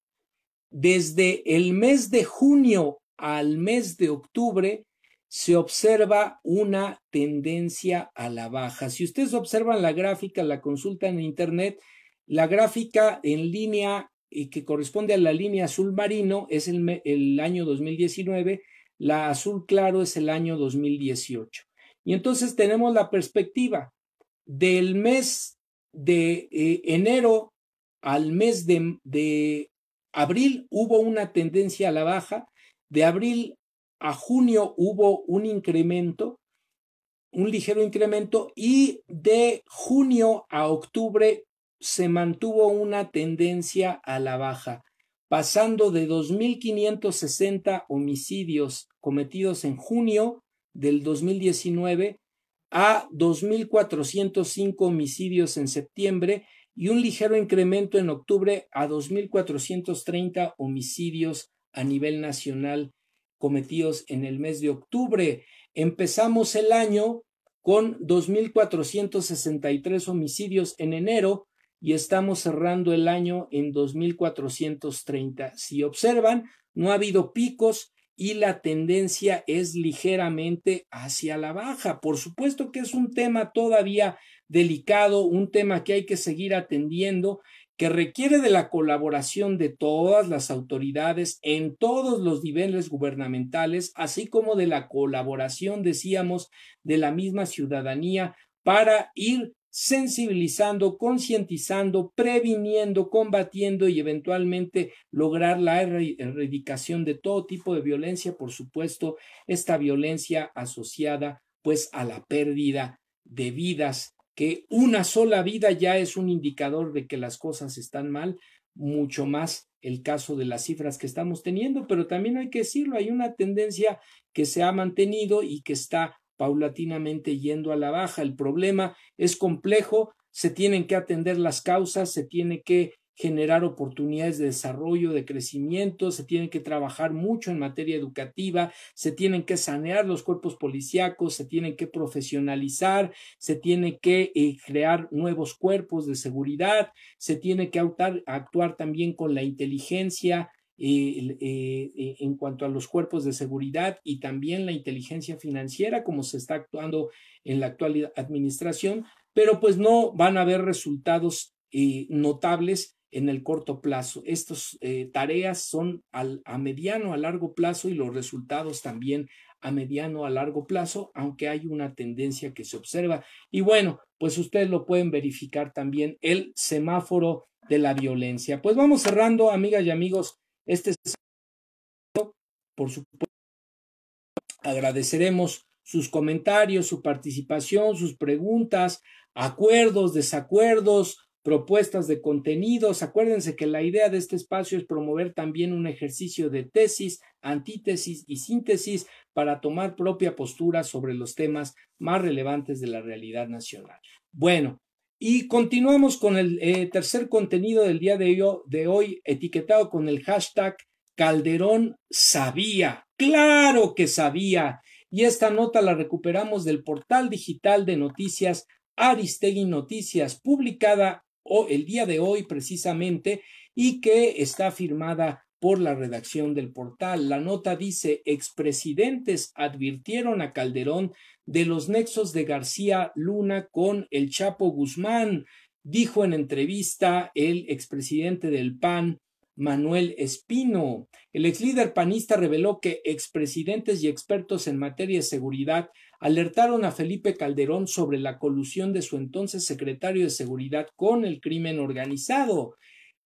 desde el mes de junio al mes de octubre, se observa una tendencia a la baja. Si ustedes observan la gráfica, la consultan en internet, la gráfica en línea que corresponde a la línea azul marino es el año 2019, la azul claro es el año 2018. Y entonces tenemos la perspectiva del mes de enero al mes de abril hubo una tendencia a la baja, de abril a junio hubo un incremento, un ligero incremento, y de junio a octubre se mantuvo una tendencia a la baja, pasando de 2.560 homicidios cometidos en junio del 2019 a 2.405 homicidios en septiembre y un ligero incremento en octubre a 2.430 homicidios a nivel nacional cometidos en el mes de octubre. Empezamos el año con 2.463 homicidios en enero y estamos cerrando el año en 2.430. Si observan, no ha habido picos y la tendencia es ligeramente hacia la baja. Por supuesto que es un tema todavía delicado, un tema que hay que seguir atendiendo, que requiere de la colaboración de todas las autoridades en todos los niveles gubernamentales, así como de la colaboración, decíamos, de la misma ciudadanía para ir sensibilizando, concientizando, previniendo, combatiendo y eventualmente lograr la erradicación de todo tipo de violencia, por supuesto, esta violencia asociada pues a la pérdida de vidas, que una sola vida ya es un indicador de que las cosas están mal, mucho más el caso de las cifras que estamos teniendo, pero también hay que decirlo, hay una tendencia que se ha mantenido y que está paulatinamente yendo a la baja. El problema es complejo, se tienen que atender las causas, se tiene que generar oportunidades de desarrollo, de crecimiento, se tiene que trabajar mucho en materia educativa, se tienen que sanear los cuerpos policíacos, se tienen que profesionalizar, se tiene que crear nuevos cuerpos de seguridad, se tiene que actuar también con la inteligencia en cuanto a los cuerpos de seguridad y también la inteligencia financiera, como se está actuando en la actual administración, pero pues no van a haber resultados notables en el corto plazo. Estas tareas son a mediano, a largo plazo y los resultados también a mediano, a largo plazo, aunque hay una tendencia que se observa. Y bueno, pues ustedes lo pueden verificar también, el semáforo de la violencia. Pues vamos cerrando, amigas y amigos, por supuesto, agradeceremos sus comentarios, su participación, sus preguntas, acuerdos, desacuerdos, propuestas de contenidos. Acuérdense que la idea de este espacio es promover también un ejercicio de tesis, antítesis y síntesis para tomar propia postura sobre los temas más relevantes de la realidad nacional. Bueno, y continuamos con el tercer contenido del día de hoy, etiquetado con el hashtag Calderón sabía. ¡Claro que sabía! Y esta nota la recuperamos del portal digital de noticias Aristegui Noticias, publicada el día de hoy precisamente y que está firmada por la redacción del portal. La nota dice: expresidentes advirtieron a Calderón de los nexos de García Luna con el Chapo Guzmán. Dijo en entrevista el expresidente del PAN, Manuel Espino. El exlíder panista reveló que expresidentes y expertos en materia de seguridad alertaron a Felipe Calderón sobre la colusión de su entonces secretario de Seguridad con el crimen organizado.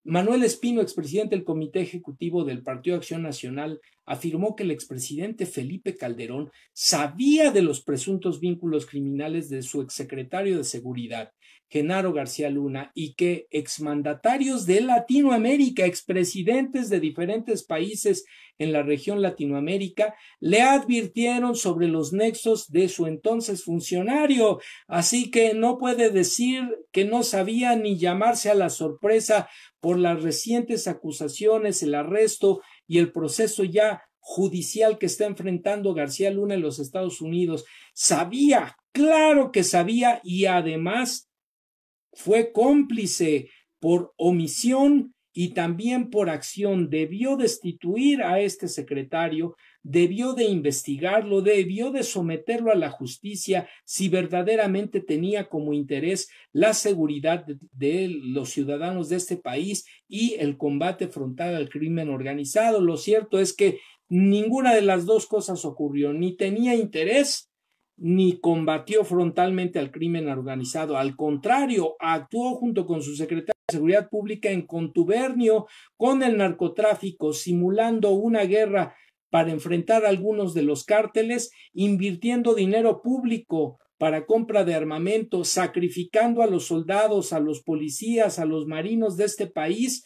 Manuel Espino, expresidente del Comité Ejecutivo del Partido Acción Nacional, afirmó que el expresidente Felipe Calderón sabía de los presuntos vínculos criminales de su exsecretario de Seguridad, Genaro García Luna, y que exmandatarios de Latinoamérica, expresidentes de diferentes países en la región Latinoamérica, le advirtieron sobre los nexos de su entonces funcionario. Así que no puede decir que no sabía ni llamarse a la sorpresa por las recientes acusaciones, el arresto y el proceso ya judicial que está enfrentando García Luna en los Estados Unidos. Sabía, claro que sabía, y además fue cómplice por omisión y también por acción. Debió destituir a este secretario, debió de investigarlo, debió de someterlo a la justicia si verdaderamente tenía como interés la seguridad de los ciudadanos de este país y el combate frontal al crimen organizado. Lo cierto es que ninguna de las dos cosas ocurrió, ni tenía interés ni combatió frontalmente al crimen organizado. Al contrario, actuó junto con su secretario de Seguridad Pública en contubernio con el narcotráfico, simulando una guerra para enfrentar a algunos de los cárteles, invirtiendo dinero público para compra de armamento, sacrificando a los soldados, a los policías, a los marinos de este país,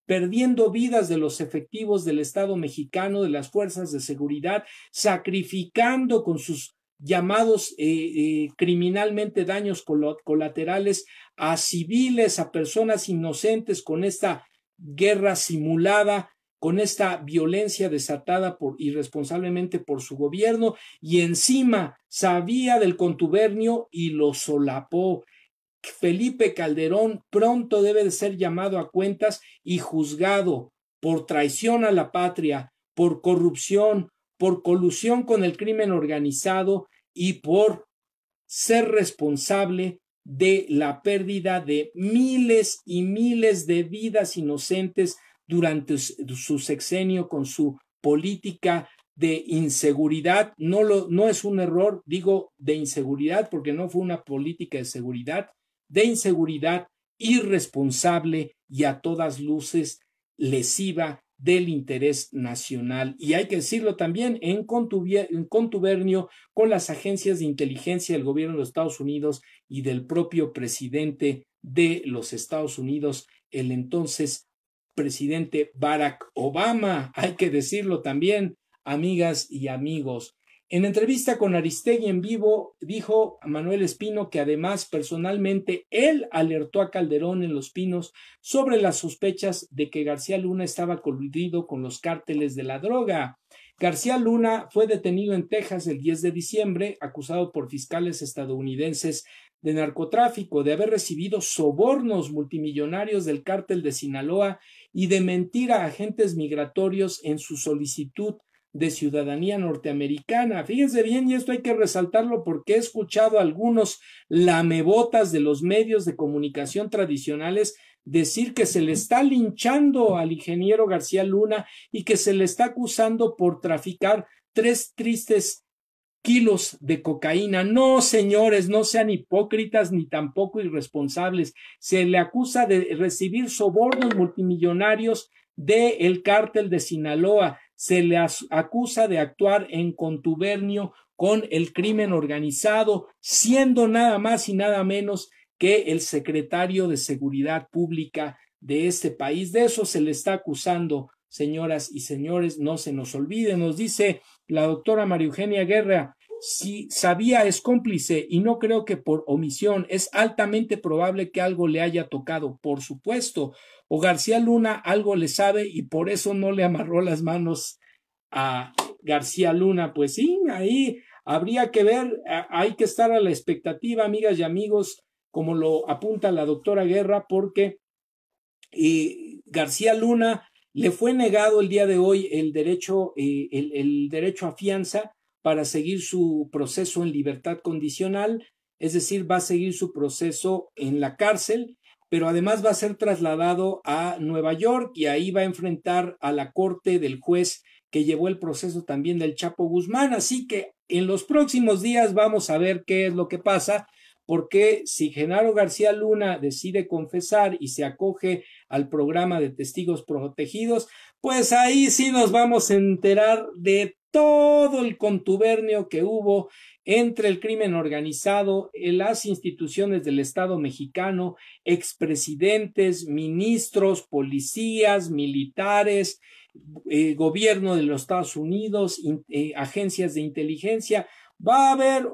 perdiendo vidas de los efectivos del Estado mexicano, de las fuerzas de seguridad, sacrificando con sus llamados criminalmente daños colaterales a civiles, a personas inocentes, con esta guerra simulada, con esta violencia desatada irresponsablemente por su gobierno, y encima sabía del contubernio y lo solapó. Felipe Calderón pronto debe de ser llamado a cuentas y juzgado por traición a la patria, por corrupción, por colusión con el crimen organizado y por ser responsable de la pérdida de miles y miles de vidas inocentes durante su sexenio con su política de inseguridad. No es un error, digo de inseguridad, porque no fue una política de seguridad, de inseguridad irresponsable y a todas luces lesiva del interés nacional. Y hay que decirlo también, en contubernio con las agencias de inteligencia del gobierno de los Estados Unidos y del propio presidente de los Estados Unidos, el entonces presidente Barack Obama. Hay que decirlo también, amigas y amigos. En entrevista con Aristegui en vivo, dijo Manuel Espino que además personalmente él alertó a Calderón en Los Pinos sobre las sospechas de que García Luna estaba coludido con los cárteles de la droga. García Luna fue detenido en Texas el 10 de diciembre, acusado por fiscales estadounidenses de narcotráfico, de haber recibido sobornos multimillonarios del cártel de Sinaloa y de mentir a agentes migratorios en su solicitud de ciudadanía norteamericana. Fíjense bien, y esto hay que resaltarlo porque he escuchado a algunos lamebotas de los medios de comunicación tradicionales decir que se le está linchando al ingeniero García Luna y que se le está acusando por traficar 3 tristes kilos de cocaína. No, señores, no sean hipócritas ni tampoco irresponsables. Se le acusa de recibir sobornos multimillonarios del cártel de Sinaloa. Se le acusa de actuar en contubernio con el crimen organizado, siendo nada más y nada menos que el secretario de Seguridad Pública de este país. De eso se le está acusando, señoras y señores, no se nos olvide. Nos dice la doctora María Eugenia Guerra, si sabía es cómplice y no creo que por omisión, es altamente probable que algo le haya tocado, por supuesto, o García Luna algo le sabe y por eso no le amarró las manos a García Luna. Pues sí, ahí habría que ver, hay que estar a la expectativa, amigas y amigos, como lo apunta la doctora Guerra, porque García Luna le fue negado el día de hoy el derecho a fianza para seguir su proceso en libertad condicional, es decir, va a seguir su proceso en la cárcel, pero además va a ser trasladado a Nueva York y ahí va a enfrentar a la corte del juez que llevó el proceso también del Chapo Guzmán. Así que en los próximos días vamos a ver qué es lo que pasa, porque si Genaro García Luna decide confesar y se acoge al programa de testigos protegidos, pues ahí sí nos vamos a enterar de todo el contubernio que hubo entre el crimen organizado, las instituciones del Estado mexicano, expresidentes, ministros, policías, militares, gobierno de los Estados Unidos, agencias de inteligencia. Va a haber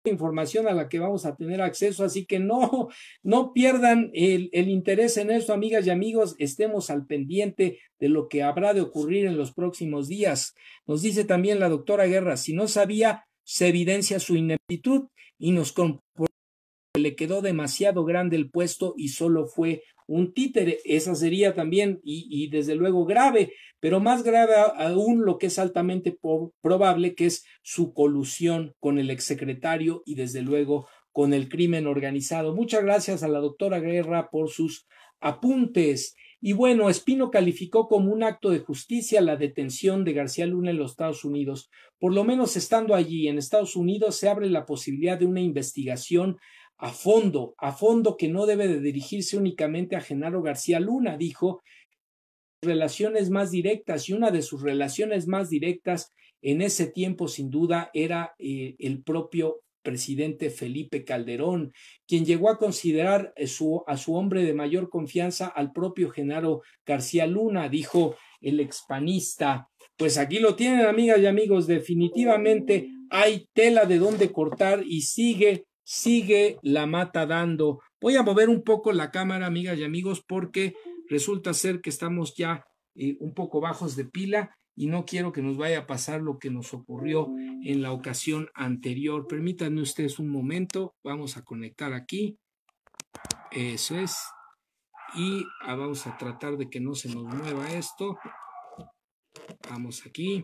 información a la que vamos a tener acceso, así que no pierdan el interés en esto, amigas y amigos, estemos al pendiente de lo que habrá de ocurrir en los próximos días. Nos dice también la doctora Guerra, si no sabía, se evidencia su ineptitud y nos comprueba que le quedó demasiado grande el puesto y solo fue un títere. Esa sería también y desde luego grave, pero más grave aún lo que es altamente probable, que es su colusión con el exsecretario y desde luego con el crimen organizado. Muchas gracias a la doctora Guerra por sus apuntes. Y bueno, Espino calificó como un acto de justicia la detención de García Luna en los Estados Unidos. Por lo menos estando allí en Estados Unidos se abre la posibilidad de una investigación a fondo que no debe de dirigirse únicamente a Genaro García Luna, dijo, relaciones más directas, y una de sus relaciones más directas en ese tiempo sin duda era el propio presidente Felipe Calderón, quien llegó a considerar a su hombre de mayor confianza al propio Genaro García Luna, dijo el expanista. Pues aquí lo tienen, amigas y amigos, definitivamente hay tela de dónde cortar y sigue la mata dando. Voy a mover un poco la cámara, amigas y amigos, porque resulta ser que estamos ya un poco bajos de pila y no quiero que nos vaya a pasar lo que nos ocurrió en la ocasión anterior. Permítanme ustedes un momento, vamos a conectar aquí, eso es, y vamos a tratar de que no se nos mueva esto. Vamos aquí.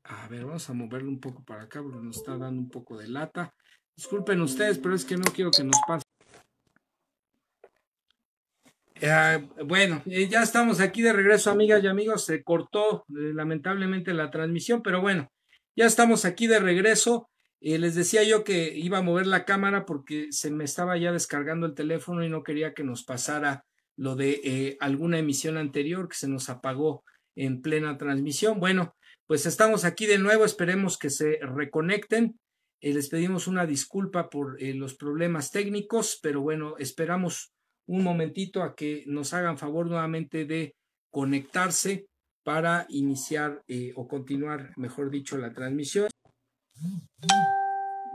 A ver, vamos a moverlo un poco para acá porque nos está dando un poco de lata. Disculpen ustedes, pero es que no quiero que nos pase. Bueno, ya estamos aquí de regreso, amigas y amigos. Se cortó lamentablemente la transmisión, pero bueno, ya estamos aquí de regreso. Les decía yo que iba a mover la cámara porque se me estaba ya descargando el teléfono y no quería que nos pasara lo de alguna emisión anterior que se nos apagó en plena transmisión. Bueno, pues estamos aquí de nuevo, esperemos que se reconecten. Les pedimos una disculpa por los problemas técnicos, pero bueno, esperamos un momentito a que nos hagan favor nuevamente de conectarse para iniciar o continuar, mejor dicho, la transmisión.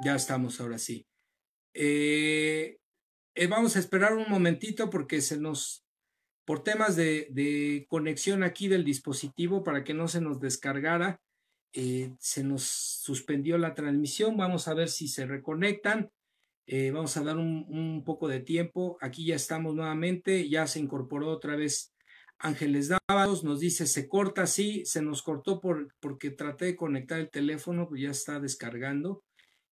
Ya estamos ahora sí. Vamos a esperar un momentito porque por temas de conexión aquí del dispositivo, para que no se nos descargara, se nos suspendió la transmisión. Vamos a ver si se reconectan. Vamos a dar un poco de tiempo. Aquí ya estamos nuevamente, ya se incorporó otra vez Ángeles Dávalos, nos dice se corta, sí, se nos cortó porque traté de conectar el teléfono, pues ya está descargando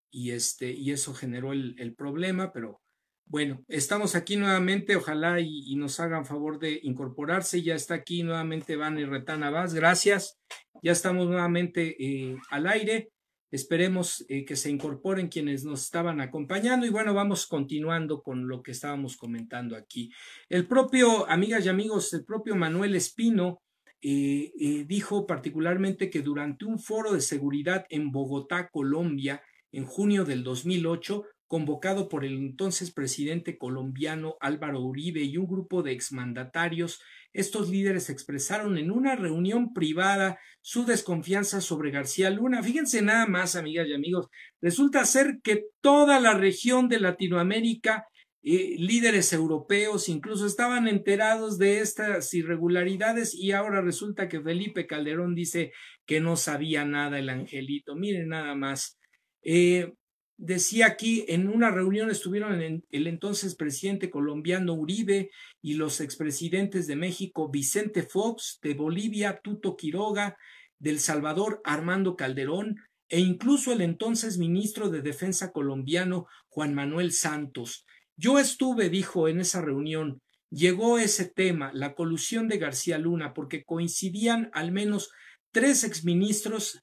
y eso generó el problema, pero bueno, estamos aquí nuevamente, ojalá y nos hagan favor de incorporarse. Ya está aquí nuevamente Vani Retana Vaz, gracias, ya estamos nuevamente al aire. Esperemos que se incorporen quienes nos estaban acompañando y bueno, vamos continuando con lo que estábamos comentando aquí. El propio, amigas y amigos, el propio Manuel Espino dijo particularmente que durante un foro de seguridad en Bogotá, Colombia, en junio del 2008, convocado por el entonces presidente colombiano Álvaro Uribe y un grupo de exmandatarios, estos líderes expresaron en una reunión privada su desconfianza sobre García Luna. Fíjense nada más, amigas y amigos, resulta ser que toda la región de Latinoamérica, líderes europeos incluso estaban enterados de estas irregularidades y ahora resulta que Felipe Calderón dice que no sabía nada el angelito. Miren nada más. Decía aquí, en una reunión estuvieron el entonces presidente colombiano Uribe y los expresidentes de México Vicente Fox, de Bolivia Tuto Quiroga, del Salvador Armando Calderón e incluso el entonces ministro de Defensa colombiano Juan Manuel Santos. Yo estuve, dijo, en esa reunión. Llegó ese tema, la colusión de García Luna, porque coincidían al menos 3 exministros.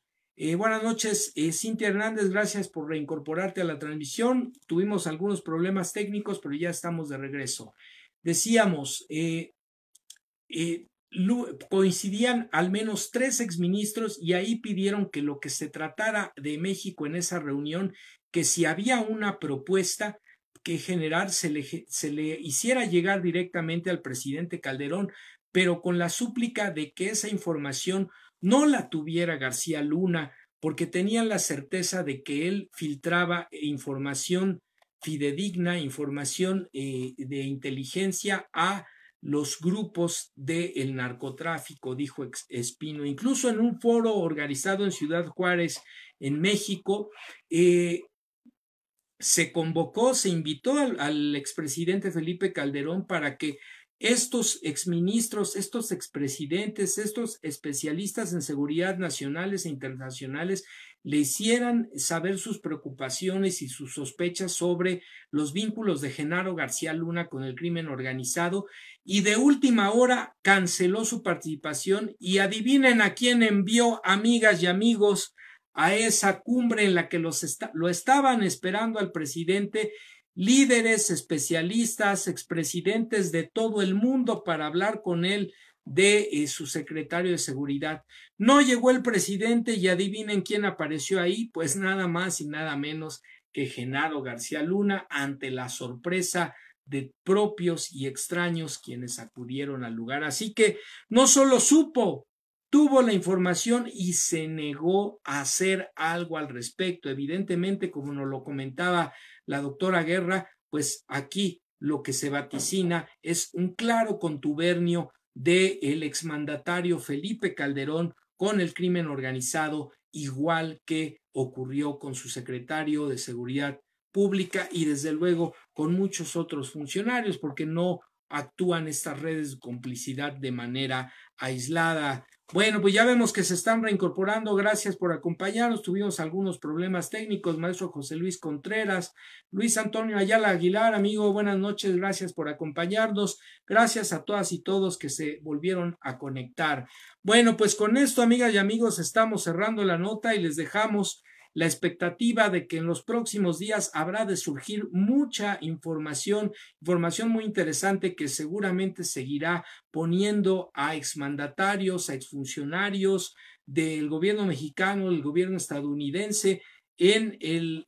Buenas noches, Cintia Hernández, gracias por reincorporarte a la transmisión. Tuvimos algunos problemas técnicos, pero ya estamos de regreso. Decíamos, coincidían al menos 3 exministros y ahí pidieron que lo que se tratara de México en esa reunión, que si había una propuesta que generar se le hiciera llegar directamente al presidente Calderón, pero con la súplica de que esa información no la tuviera García Luna, porque tenían la certeza de que él filtraba información fidedigna, información de inteligencia a los grupos del narcotráfico, dijo Espino. Incluso en un foro organizado en Ciudad Juárez, en México, se convocó, se invitó al expresidente Felipe Calderón para que estos exministros, estos expresidentes, estos especialistas en seguridad nacionales e internacionales le hicieran saber sus preocupaciones y sus sospechas sobre los vínculos de Genaro García Luna con el crimen organizado, y de última hora canceló su participación. Y adivinen a quién envió, amigas y amigos, a esa cumbre en la que lo estaban esperando al presidente, líderes, especialistas, expresidentes de todo el mundo para hablar con él de su secretario de seguridad. No llegó el presidente y adivinen quién apareció ahí, pues nada más y nada menos que Genaro García Luna, ante la sorpresa de propios y extraños quienes acudieron al lugar. Así que no solo tuvo la información y se negó a hacer algo al respecto. Evidentemente, como nos lo comentaba la doctora Guerra, pues aquí lo que se vaticina es un claro contubernio del exmandatario Felipe Calderón con el crimen organizado, igual que ocurrió con su secretario de Seguridad Pública y desde luego con muchos otros funcionarios, porque no actúan estas redes de complicidad de manera aislada. Bueno, pues ya vemos que se están reincorporando. Gracias por acompañarnos. Tuvimos algunos problemas técnicos. Maestro José Luis Contreras, Luis Antonio Ayala Aguilar, amigo, buenas noches. Gracias por acompañarnos. Gracias a todas y todos que se volvieron a conectar. Bueno, pues con esto, amigas y amigos, estamos cerrando la nota y les dejamos la expectativa de que en los próximos días habrá de surgir mucha información muy interesante que seguramente seguirá poniendo a exmandatarios, a exfuncionarios del gobierno mexicano, el gobierno estadounidense en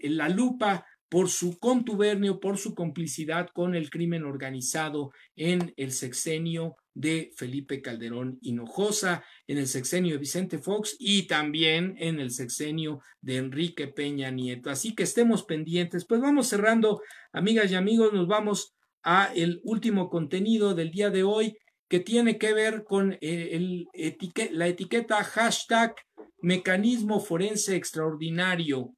la lupa por su contubernio, por su complicidad con el crimen organizado en el sexenio de Felipe Calderón Hinojosa, en el sexenio de Vicente Fox y también en el sexenio de Enrique Peña Nieto. Así que estemos pendientes. Pues vamos cerrando, amigas y amigos, nos vamos a el último contenido del día de hoy, que tiene que ver con la etiqueta hashtag mecanismo forense extraordinario.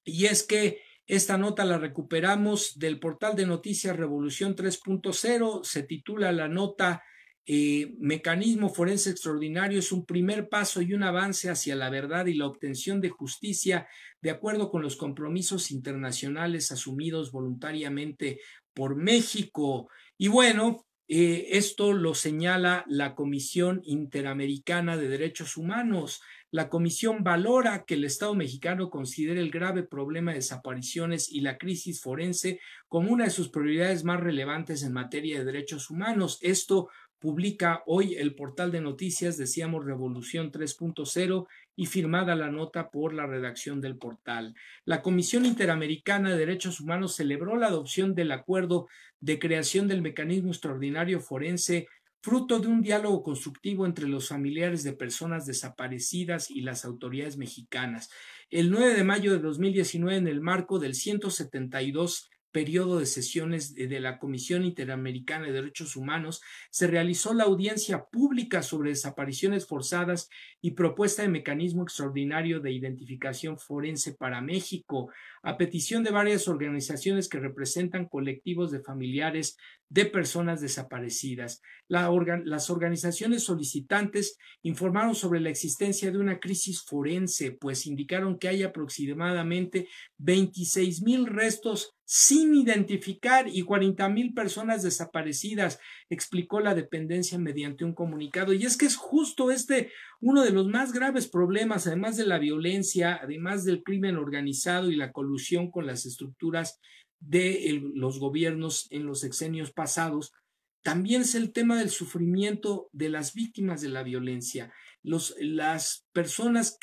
Y es que esta nota la recuperamos del portal de noticias Revolución 3.0, se titula la nota Mecanismo Forense Extraordinario es un primer paso y un avance hacia la verdad y la obtención de justicia de acuerdo con los compromisos internacionales asumidos voluntariamente por México. Y bueno, esto lo señala la Comisión Interamericana de Derechos Humanos. La comisión valora que el Estado mexicano considere el grave problema de desapariciones y la crisis forense como una de sus prioridades más relevantes en materia de derechos humanos. Esto publica hoy el portal de noticias, decíamos, Revolución 3.0, y firmada la nota por la redacción del portal. La Comisión Interamericana de Derechos Humanos celebró la adopción del acuerdo de creación del mecanismo extraordinario forense, fruto de un diálogo constructivo entre los familiares de personas desaparecidas y las autoridades mexicanas. El 9 de mayo de 2019, en el marco del 172 periodo de sesiones de la Comisión Interamericana de Derechos Humanos, se realizó la audiencia pública sobre desapariciones forzadas y propuesta de mecanismo extraordinario de identificación forense para México, a petición de varias organizaciones que representan colectivos de familiares de personas desaparecidas. Las organizaciones solicitantes informaron sobre la existencia de una crisis forense, pues indicaron que hay aproximadamente 26,000 restos sin identificar y 40,000 personas desaparecidas, explicó la dependencia mediante un comunicado. Y es que es justo uno de los más graves problemas, además de la violencia, además del crimen organizado y la colusión con las estructuras de los gobiernos en los sexenios pasados, también es el tema del sufrimiento de las víctimas de la violencia, las personas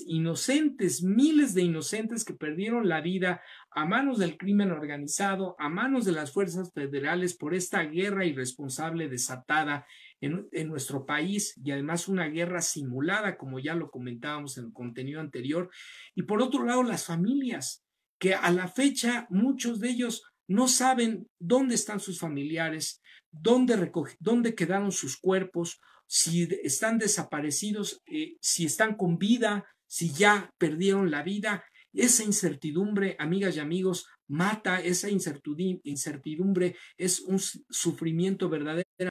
inocentes, miles de inocentes que perdieron la vida a manos del crimen organizado, a manos de las fuerzas federales por esta guerra irresponsable desatada en nuestro país, y además una guerra simulada, como ya lo comentábamos en el contenido anterior. Y por otro lado, las familias, que a la fecha muchos de ellos no saben dónde están sus familiares, dónde quedaron sus cuerpos, si están desaparecidos, si están con vida, si ya perdieron la vida. Esa incertidumbre, amigas y amigos, mata. Esa incertidumbre es un sufrimiento verdaderamente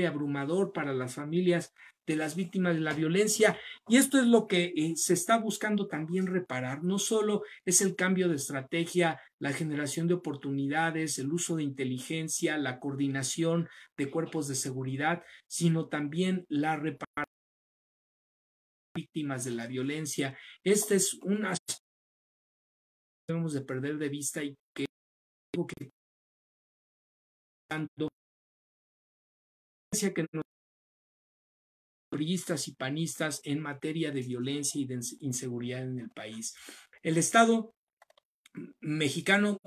abrumador para las familias de las víctimas de la violencia, y esto es lo que se está buscando también reparar. No solo es el cambio de estrategia, la generación de oportunidades, el uso de inteligencia, la coordinación de cuerpos de seguridad, sino también la reparación de víctimas de la violencia. Este es un aspecto que debemos de perder de vista y que tanto que nos priistas y panistas en materia de violencia y de inseguridad en el país. El Estado mexicano,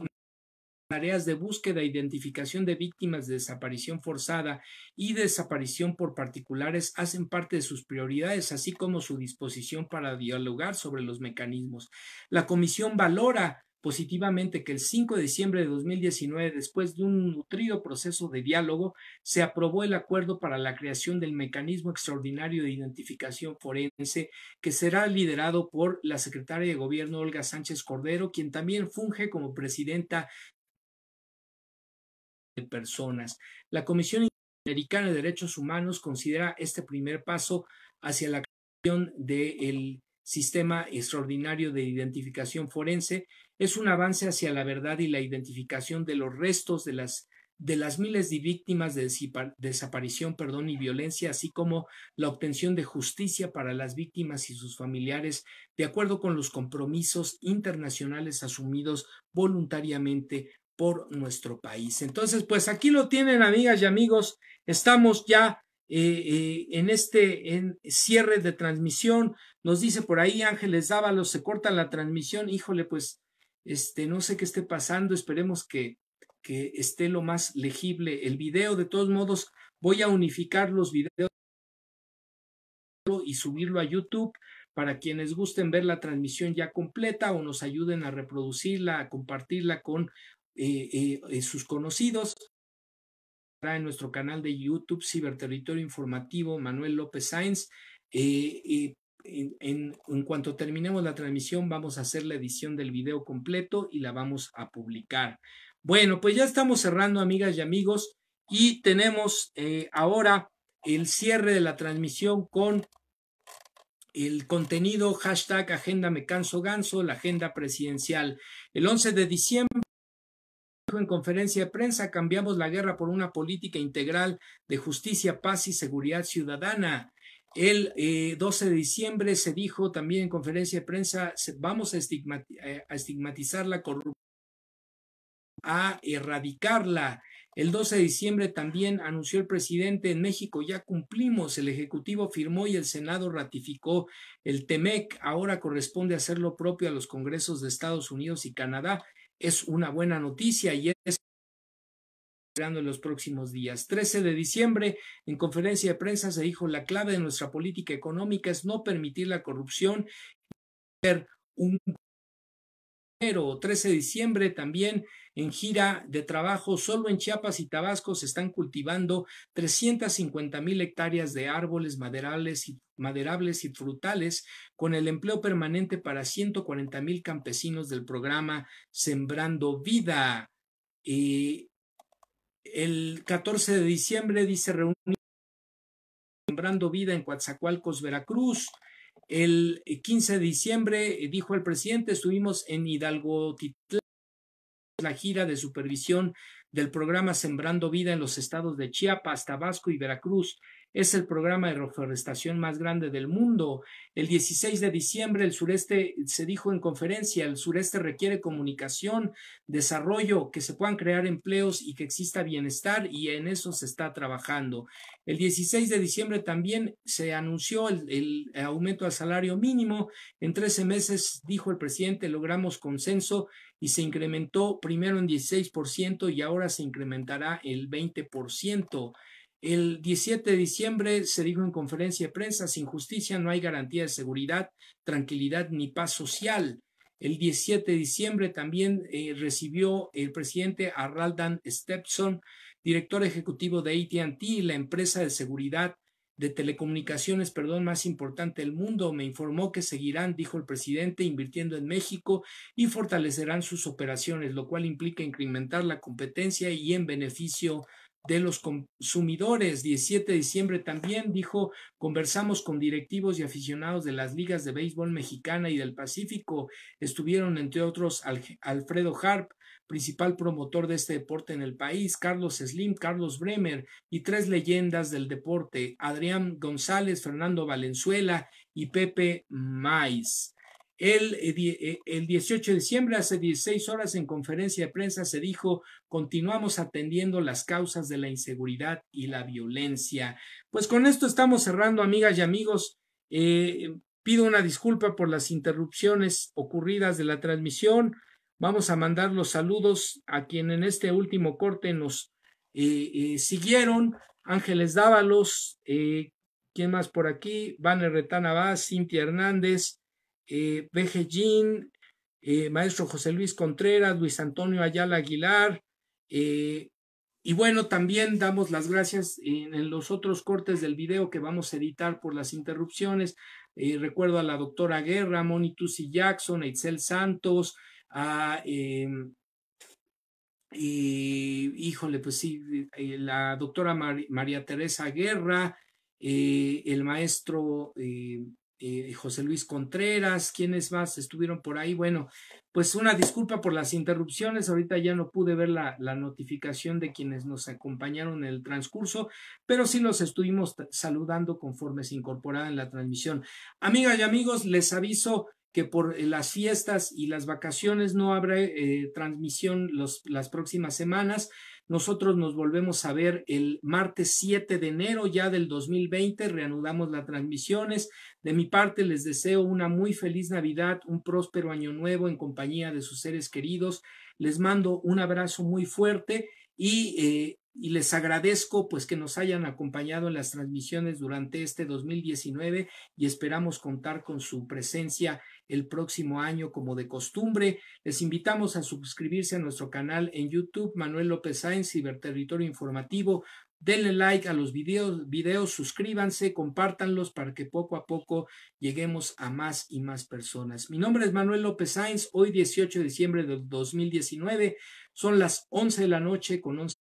tareas de búsqueda e identificación de víctimas de desaparición forzada y desaparición por particulares hacen parte de sus prioridades, así como su disposición para dialogar sobre los mecanismos. La Comisión valora positivamente que el 5 de diciembre de 2019, después de un nutrido proceso de diálogo, se aprobó el acuerdo para la creación del mecanismo extraordinario de identificación forense, que será liderado por la secretaria de Gobierno Olga Sánchez Cordero, quien también funge como presidenta de personas. La Comisión Interamericana de Derechos Humanos considera este primer paso hacia la creación del Sistema Extraordinario de Identificación Forense. Es un avance hacia la verdad y la identificación de los restos de las miles de víctimas de desaparición y violencia, así como la obtención de justicia para las víctimas y sus familiares, de acuerdo con los compromisos internacionales asumidos voluntariamente por nuestro país. Entonces, pues aquí lo tienen, amigas y amigos. Estamos ya en cierre de transmisión. Nos dice por ahí Ángeles Dávalos, se corta la transmisión. Híjole, pues no sé qué esté pasando. Esperemos que esté lo más legible el video. De todos modos, voy a unificar los videos y subirlo a YouTube para quienes gusten ver la transmisión ya completa o nos ayuden a reproducirla, a compartirla con sus conocidos. En nuestro canal de YouTube Ciberterritorio Informativo Manuel López Sáenz. En cuanto terminemos la transmisión vamos a hacer la edición del video completo y la vamos a publicar. Bueno, pues ya estamos cerrando, amigas y amigos, y tenemos ahora el cierre de la transmisión con el contenido hashtag Agenda Me Canso Ganso, la agenda presidencial. El 11 de diciembre en conferencia de prensa, cambiamos la guerra por una política integral de justicia, paz y seguridad ciudadana. El 12 de diciembre se dijo también en conferencia de prensa, vamos a estigmatizar la corrupción, a erradicarla. El 12 de diciembre también anunció el presidente, en México ya cumplimos, el Ejecutivo firmó y el Senado ratificó el TEMEC, ahora corresponde hacer lo propio a los congresos de Estados Unidos y Canadá. Es una buena noticia y es en los próximos días. 13 de diciembre, en conferencia de prensa se dijo, la clave de nuestra política económica es no permitir la corrupción, ser un 13 de diciembre también en gira de trabajo, solo en Chiapas y Tabasco se están cultivando 350,000 hectáreas de árboles maderables y frutales, con el empleo permanente para 140,000 campesinos del programa Sembrando Vida. El 14 de diciembre dice reunión Sembrando Vida en Coatzacoalcos, Veracruz. El 15 de diciembre dijo el presidente, estuvimos en Hidalgo, la gira de supervisión del programa Sembrando Vida en los estados de Chiapas, Tabasco y Veracruz. Es el programa de reforestación más grande del mundo. El 16 de diciembre el sureste se dijo en conferencia, el sureste requiere comunicación, desarrollo, que se puedan crear empleos y que exista bienestar, y en eso se está trabajando. El 16 de diciembre también se anunció el aumento al salario mínimo. En 13 meses, dijo el presidente, logramos consenso y se incrementó primero en 16% y ahora se incrementará el 20%. El 17 de diciembre se dijo en conferencia de prensa, sin justicia no hay garantía de seguridad, tranquilidad ni paz social. El 17 de diciembre también recibió el presidente a Raldan Stephenson, director ejecutivo de AT&T, la empresa de seguridad de telecomunicaciones, más importante del mundo. Me informó que seguirán, dijo el presidente, invirtiendo en México y fortalecerán sus operaciones, lo cual implica incrementar la competencia y en beneficio de los consumidores. 17 de diciembre también dijo, conversamos con directivos y aficionados de las ligas de béisbol mexicana y del Pacífico. Estuvieron entre otros Alfredo Harp, principal promotor de este deporte en el país, Carlos Slim, Carlos Bremer y 3 leyendas del deporte, Adrián González, Fernando Valenzuela y Pepe Maiz. El 18 de diciembre, hace 16 horas, en conferencia de prensa se dijo, continuamos atendiendo las causas de la inseguridad y la violencia. Pues con esto estamos cerrando, amigas y amigos. Pido una disculpa por las interrupciones ocurridas de la transmisión. Vamos a mandar los saludos a quien en este último corte nos siguieron. Ángeles Dávalos, ¿quién más por aquí? Vaner Retana Vaz, Cintia Hernández, BG Jean, maestro José Luis Contreras, Luis Antonio Ayala Aguilar, y bueno, también damos las gracias en los otros cortes del video que vamos a editar por las interrupciones. Recuerdo a la doctora Guerra, Moni Tusi Jackson, a Itzel Santos, a híjole, pues sí, la doctora María Teresa Guerra, el maestro José Luis Contreras, ¿quiénes más estuvieron por ahí? Bueno, pues una disculpa por las interrupciones, ahorita ya no pude ver la notificación de quienes nos acompañaron en el transcurso, pero sí los estuvimos saludando conforme se incorporaba en la transmisión. Amigas y amigos, les aviso que por las fiestas y las vacaciones no habrá transmisión las próximas semanas. Nosotros nos volvemos a ver el martes 7 de enero ya del 2020, reanudamos las transmisiones. De mi parte les deseo una muy feliz Navidad, un próspero año nuevo en compañía de sus seres queridos. Les mando un abrazo muy fuerte y les agradezco pues que nos hayan acompañado en las transmisiones durante este 2019 y esperamos contar con su presencia el próximo año como de costumbre. Les invitamos a suscribirse a nuestro canal en YouTube, Manuel López Sáenz, Ciberterritorio Informativo. Denle like a los videos, suscríbanse, compártanlos para que poco a poco lleguemos a más y más personas. Mi nombre es Manuel López Sáenz, hoy 18 de diciembre del 2019, son las 11 de la noche con 11